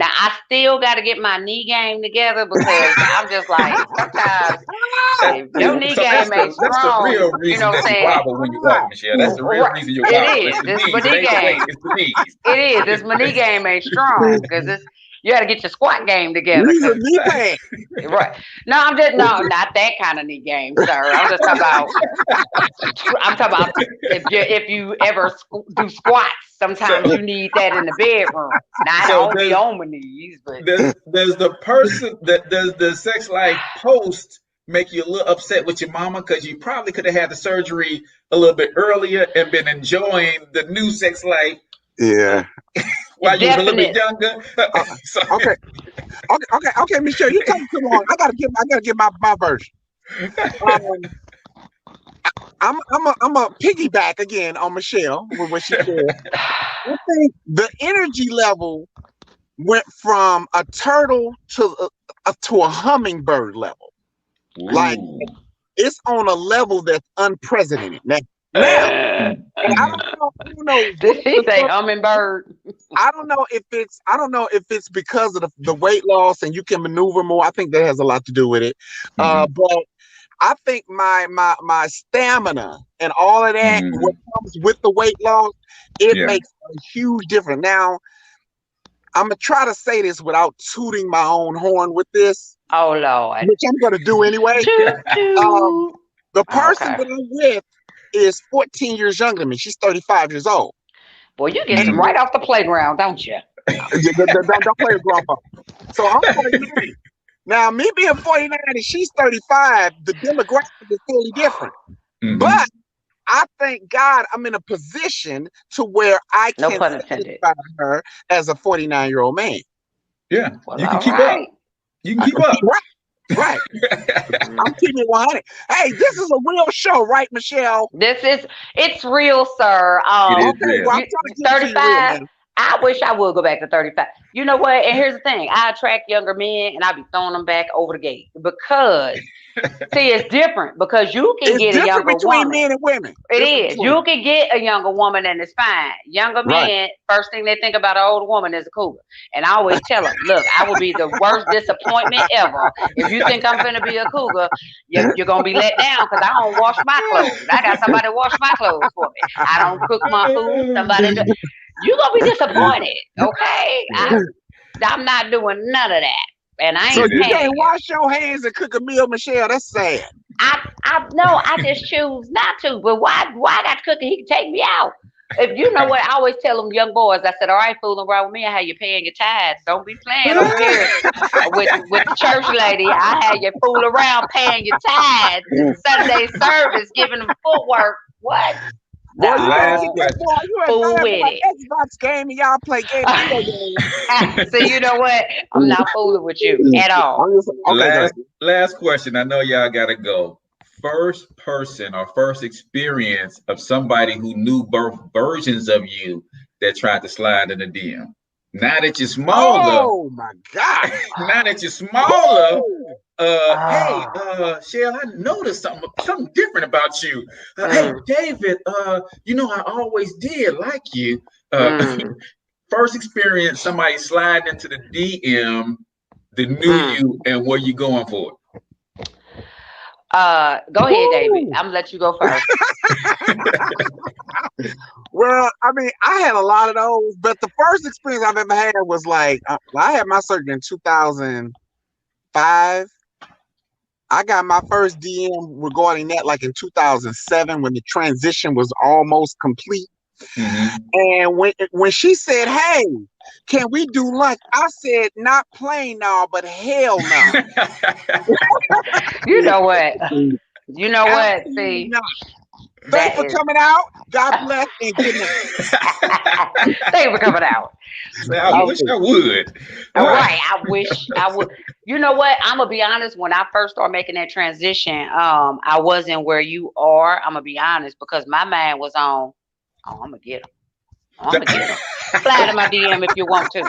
[SPEAKER 2] I still got to get my knee game together because I'm just like sometimes if your knee game ain't strong,
[SPEAKER 1] that's the real reason
[SPEAKER 2] what I'm
[SPEAKER 1] that you
[SPEAKER 2] saying?
[SPEAKER 1] wobble when you walk, Michelle. That's the real reason you wobble.
[SPEAKER 2] It is.
[SPEAKER 1] It's
[SPEAKER 2] It's my knee game.
[SPEAKER 1] It's the knees.
[SPEAKER 2] It is. It's my knee game ain't strong because you got to get your squat game together.
[SPEAKER 3] These are knee pads.
[SPEAKER 2] Right. No, not that kind of knee game, sir. I'm just talking about. I'm talking about if you ever do squats. Sometimes you need that in the bedroom. Now I don't be on my knees, but
[SPEAKER 1] does the sex life post make you a little upset with your mama because you probably could have had the surgery a little bit earlier and been enjoying the new sex life?
[SPEAKER 3] Yeah.
[SPEAKER 1] While you were a little bit younger.
[SPEAKER 3] Okay, Michelle, you talking too long. I gotta get my version. I'm a piggyback again on Michelle with what she said. I think the energy level went from a turtle to a hummingbird level.
[SPEAKER 1] Ooh.
[SPEAKER 3] Like it's on a level that's unprecedented. Now I don't know.
[SPEAKER 2] Did he say hummingbird?
[SPEAKER 3] I don't know if it's because of the weight loss and you can maneuver more. I think that has a lot to do with it. But I think my stamina and all of that, what comes with the weight loss, it makes a huge difference. Now, I'm gonna try to say this without tooting my own horn with this.
[SPEAKER 2] Oh Lord,
[SPEAKER 3] which I'm gonna do anyway. The person that I'm with is 14 years younger than me. She's 35 years old.
[SPEAKER 2] Boy, you get them right off the playground, don't you?
[SPEAKER 3] Don't play with grandpa. So I'm 49. Now, me being 49 and she's 35, the demographic is totally different. But I thank God I'm in a position to where I can satisfy her as a 49-year-old man.
[SPEAKER 1] Yeah,
[SPEAKER 2] well,
[SPEAKER 1] you can keep up. You can keep up.
[SPEAKER 3] Right. I'm keeping it 100. Hey, this is a real show, right, Michelle?
[SPEAKER 2] It's real, sir.
[SPEAKER 3] Okay, well, I'm trying to
[SPEAKER 2] 35. I wish I would go back to 35. You know what? And here's the thing. I attract younger men and I be throwing them back over the gate because, see, it's different because you can get a younger
[SPEAKER 3] between
[SPEAKER 2] woman.
[SPEAKER 3] Men and women.
[SPEAKER 2] It is. You can get a younger woman and it's fine. Younger men, first thing they think about an older woman is a cougar. And I always tell them, look, I will be the worst disappointment ever. If you think I'm going to be a cougar, you're going to be let down because I don't wash my clothes. I got somebody to wash my clothes for me. I don't cook my food. Somebody do. You're going to be disappointed, okay? I'm not doing none of that. And I ain't
[SPEAKER 3] So you can't wash your hands and cook a meal, Michelle? That's sad.
[SPEAKER 2] I just choose not to. But why I got to cook and he can take me out? If you know what, I always tell them young boys, I said, all right, fooling around with me, I had you paying your tithes. Don't be playing over here with the church lady. I had you fool around paying your tithes. Sunday service, giving them footwork. What?
[SPEAKER 3] Boy, you
[SPEAKER 2] fool with it.
[SPEAKER 3] Xbox game and y'all play games.
[SPEAKER 2] So you know what? I'm not fooling with you at all.
[SPEAKER 1] Last question. I know y'all gotta go. First person or first experience of somebody who knew both versions of you that tried to slide in the DM. Now that you're smaller.
[SPEAKER 3] Oh my God.
[SPEAKER 1] Now that you're smaller. Hey, Shell, I noticed something different about you. Hey, David, I always did like you. First experience, somebody sliding into the DM that knew you and where you going for it.
[SPEAKER 2] Go ahead, David. I'm gonna let you go first.
[SPEAKER 3] Well, I mean, I had a lot of those, but the first experience I've ever had was like, I had my surgery in 2005. I got my first DM regarding that like in 2007 when the transition was almost complete. And when she said, hey, can we do lunch? I said, not plain now, but hell no.
[SPEAKER 2] You know what? See,
[SPEAKER 3] thanks for coming out. God bless and good night.
[SPEAKER 2] Thanks for coming out.
[SPEAKER 1] I wish I would.
[SPEAKER 2] Right. I wish I would. You know what? I'm gonna be honest. When I first started making that transition, I wasn't where you are. I'm gonna be honest because my mind was on, I'm gonna get him. I'm gonna get them. Slide in my DM if you want to.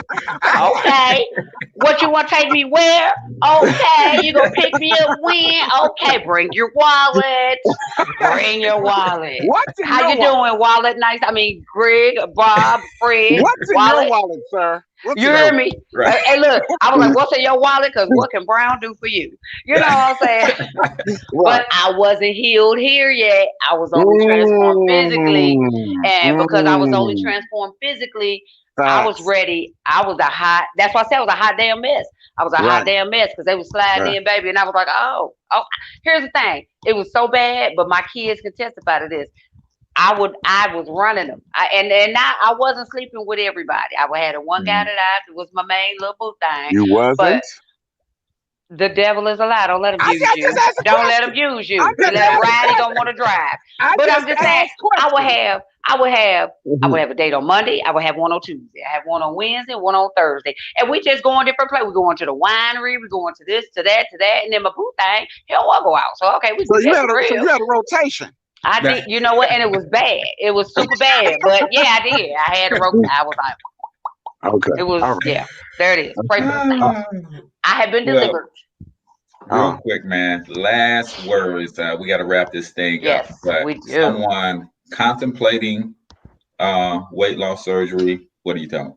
[SPEAKER 2] Okay. What you want to take me where? Okay. You gonna pick me up when? Okay. Bring your wallet. Bring your wallet.
[SPEAKER 3] What's in
[SPEAKER 2] How
[SPEAKER 3] your
[SPEAKER 2] you
[SPEAKER 3] wallet?
[SPEAKER 2] doing, wallet? Nice. I mean, Greg, Bob, Fred,
[SPEAKER 3] What's in
[SPEAKER 2] wallet.
[SPEAKER 3] your wallet, sir? What's
[SPEAKER 2] You
[SPEAKER 3] in
[SPEAKER 2] heard
[SPEAKER 3] your
[SPEAKER 2] me?
[SPEAKER 1] Right.
[SPEAKER 2] Hey, look, I was like, what's in your wallet? Because what can Brown do for you? You know what I'm saying?
[SPEAKER 3] Right.
[SPEAKER 2] But I wasn't healed here yet. I was only transformed physically. And because I was only transformed physically, I was
[SPEAKER 3] Facts.
[SPEAKER 2] ready. That's why I said I was a hot damn mess. I was a hot
[SPEAKER 3] Right.
[SPEAKER 2] damn mess because they was sliding
[SPEAKER 3] Right.
[SPEAKER 2] in, baby. And I was like, oh. Here's the thing. It was so bad, but my kids can testify to this. I was running them. I wasn't sleeping with everybody. I had a one guy that it was my main little boo thing.
[SPEAKER 3] You wasn't?
[SPEAKER 2] But the devil is a lie. Don't let him
[SPEAKER 3] I
[SPEAKER 2] use
[SPEAKER 3] just
[SPEAKER 2] you.
[SPEAKER 3] asked a
[SPEAKER 2] Don't let
[SPEAKER 3] question.
[SPEAKER 2] him use you.
[SPEAKER 3] I
[SPEAKER 2] You
[SPEAKER 3] just
[SPEAKER 2] let him
[SPEAKER 3] asked a
[SPEAKER 2] ride, he gonna
[SPEAKER 3] question.
[SPEAKER 2] want to drive.
[SPEAKER 3] I
[SPEAKER 2] But I'm
[SPEAKER 3] just
[SPEAKER 2] just saying,
[SPEAKER 3] asked
[SPEAKER 2] I would
[SPEAKER 3] questions.
[SPEAKER 2] have a date on Monday. I would have one on Tuesday. I have one on Wednesday, one on Thursday. And we just going different places. We're going to the winery. We're going to this, to that, to that. And then my boo thing, he don't want to go out. So, okay, we
[SPEAKER 3] So
[SPEAKER 2] do
[SPEAKER 3] you
[SPEAKER 2] that
[SPEAKER 3] had
[SPEAKER 2] for
[SPEAKER 3] a
[SPEAKER 2] real.
[SPEAKER 3] rotation.
[SPEAKER 2] I did, you know what? And it was bad. It was super bad. But yeah, I did. I had a rope. I was like,
[SPEAKER 3] Okay.
[SPEAKER 2] it was,
[SPEAKER 3] All right.
[SPEAKER 2] yeah, there it is. Pray for the saints. I have been
[SPEAKER 1] Well,
[SPEAKER 2] delivered.
[SPEAKER 1] real quick, man. Last words. We got to wrap this thing
[SPEAKER 2] Yes,
[SPEAKER 1] up. But
[SPEAKER 2] we do.
[SPEAKER 1] someone contemplating weight loss surgery, what are you telling?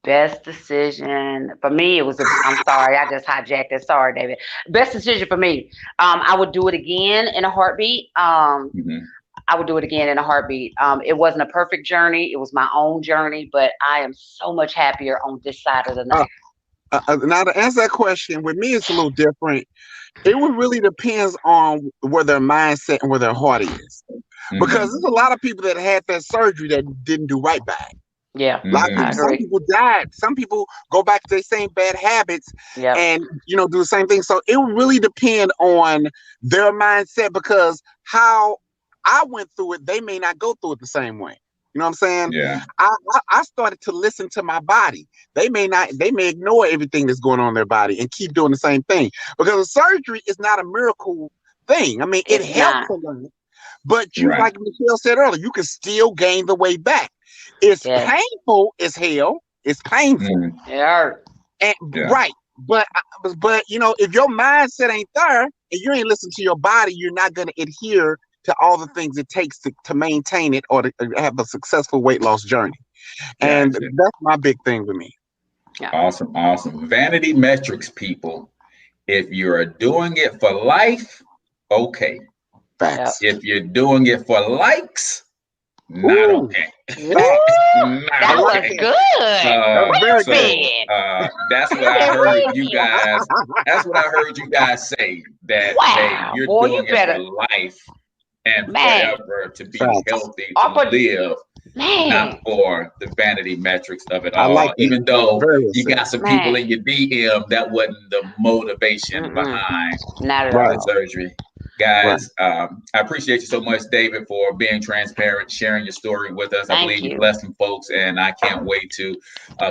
[SPEAKER 2] Best decision for me, I'm sorry, I just hijacked it. Sorry, David. Best decision for me. I would do it again in a heartbeat. I would do it again in a heartbeat. It wasn't a perfect journey. It was my own journey, but I am so much happier on this side of the night.
[SPEAKER 3] Now to answer that question, with me it's a little different. It would really depends on where their mindset and where their heart is. Because there's a lot of people that had that surgery that didn't do right by it.
[SPEAKER 2] Yeah,
[SPEAKER 3] Some people died. Some people go back to their same bad habits and do the same thing. So it would really depend on their mindset, because how I went through it, they may not go through it the same way. You know what I'm saying?
[SPEAKER 1] Yeah.
[SPEAKER 3] I started to listen to my body. They may ignore everything that's going on in their body and keep doing the same thing, because a surgery is not a miracle thing. I mean, it helps a lot, but like Michelle said earlier, you can still gain the weight back. It's painful as hell. It's painful.
[SPEAKER 2] Yeah.
[SPEAKER 3] Right. But if your mindset ain't there and you ain't listening to your body, you're not going to adhere to all the things it takes to maintain it or to have a successful weight loss journey. And that's my big thing with me.
[SPEAKER 2] Yeah.
[SPEAKER 1] Awesome. Vanity metrics, people. If you're doing it for life, okay.
[SPEAKER 3] Facts.
[SPEAKER 1] If you're doing it for likes, not okay.
[SPEAKER 2] That was good.
[SPEAKER 3] That's very
[SPEAKER 1] good. That's what I heard you guys. That's what I heard you guys say. That hey, you're doing it for life and forever, to be healthy, to live. Not for the vanity metrics of it all. Like even though you got some people in your DM, that wasn't the motivation behind the surgery. Guys, I appreciate you so much, David, for being transparent, sharing your story with us. I believe you blessed some folks, and I can't wait to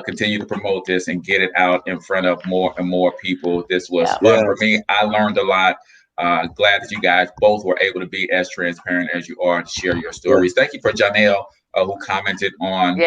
[SPEAKER 1] continue to promote this and get it out in front of more and more people. This was fun for me. I learned a lot. Glad that you guys both were able to be as transparent as you are to share your stories. Thank you for Janelle, who commented on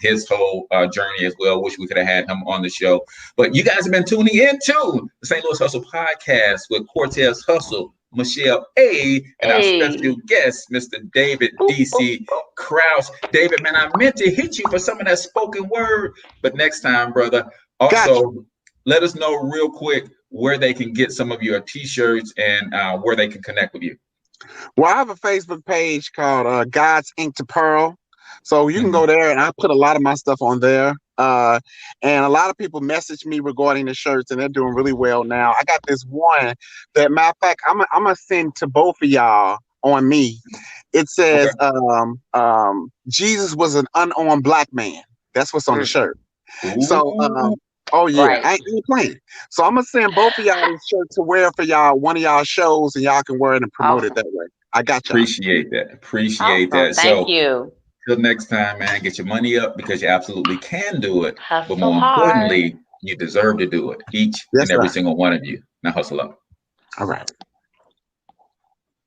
[SPEAKER 1] his whole journey as well. Wish we could have had him on the show. But you guys have been tuning into the St. Louis Hustle Podcast with Cortez Hustle, Michelle Aaye, and our special guest, Mr. David DC Krause. David, man, I meant to hit you for some of that spoken word, but next time, brother. Also, let us know real quick where they can get some of your t-shirts and where they can connect with you.
[SPEAKER 3] Well, I have a Facebook page called God's Ink to Pearl. So you can go there, and I put a lot of my stuff on there. And a lot of people message me regarding the shirts, and they're doing really well now. I got this one that, matter of fact, I'm going to send to both of y'all on me. It says, Jesus was an unarmed black man. That's what's on the shirt. So, I ain't playing. So I'm going to send both of y'all this shirt to wear for y'all, one of y'all shows, and y'all can wear it and promote it that way. I got y'all.
[SPEAKER 1] Appreciate that.
[SPEAKER 2] Thank you.
[SPEAKER 1] Till next time, man, get your money up, because you absolutely can do it.
[SPEAKER 2] Hustle
[SPEAKER 1] but more
[SPEAKER 2] hard.
[SPEAKER 1] importantly, you deserve to do it. Each and every single one of you. Now hustle up.
[SPEAKER 3] All right.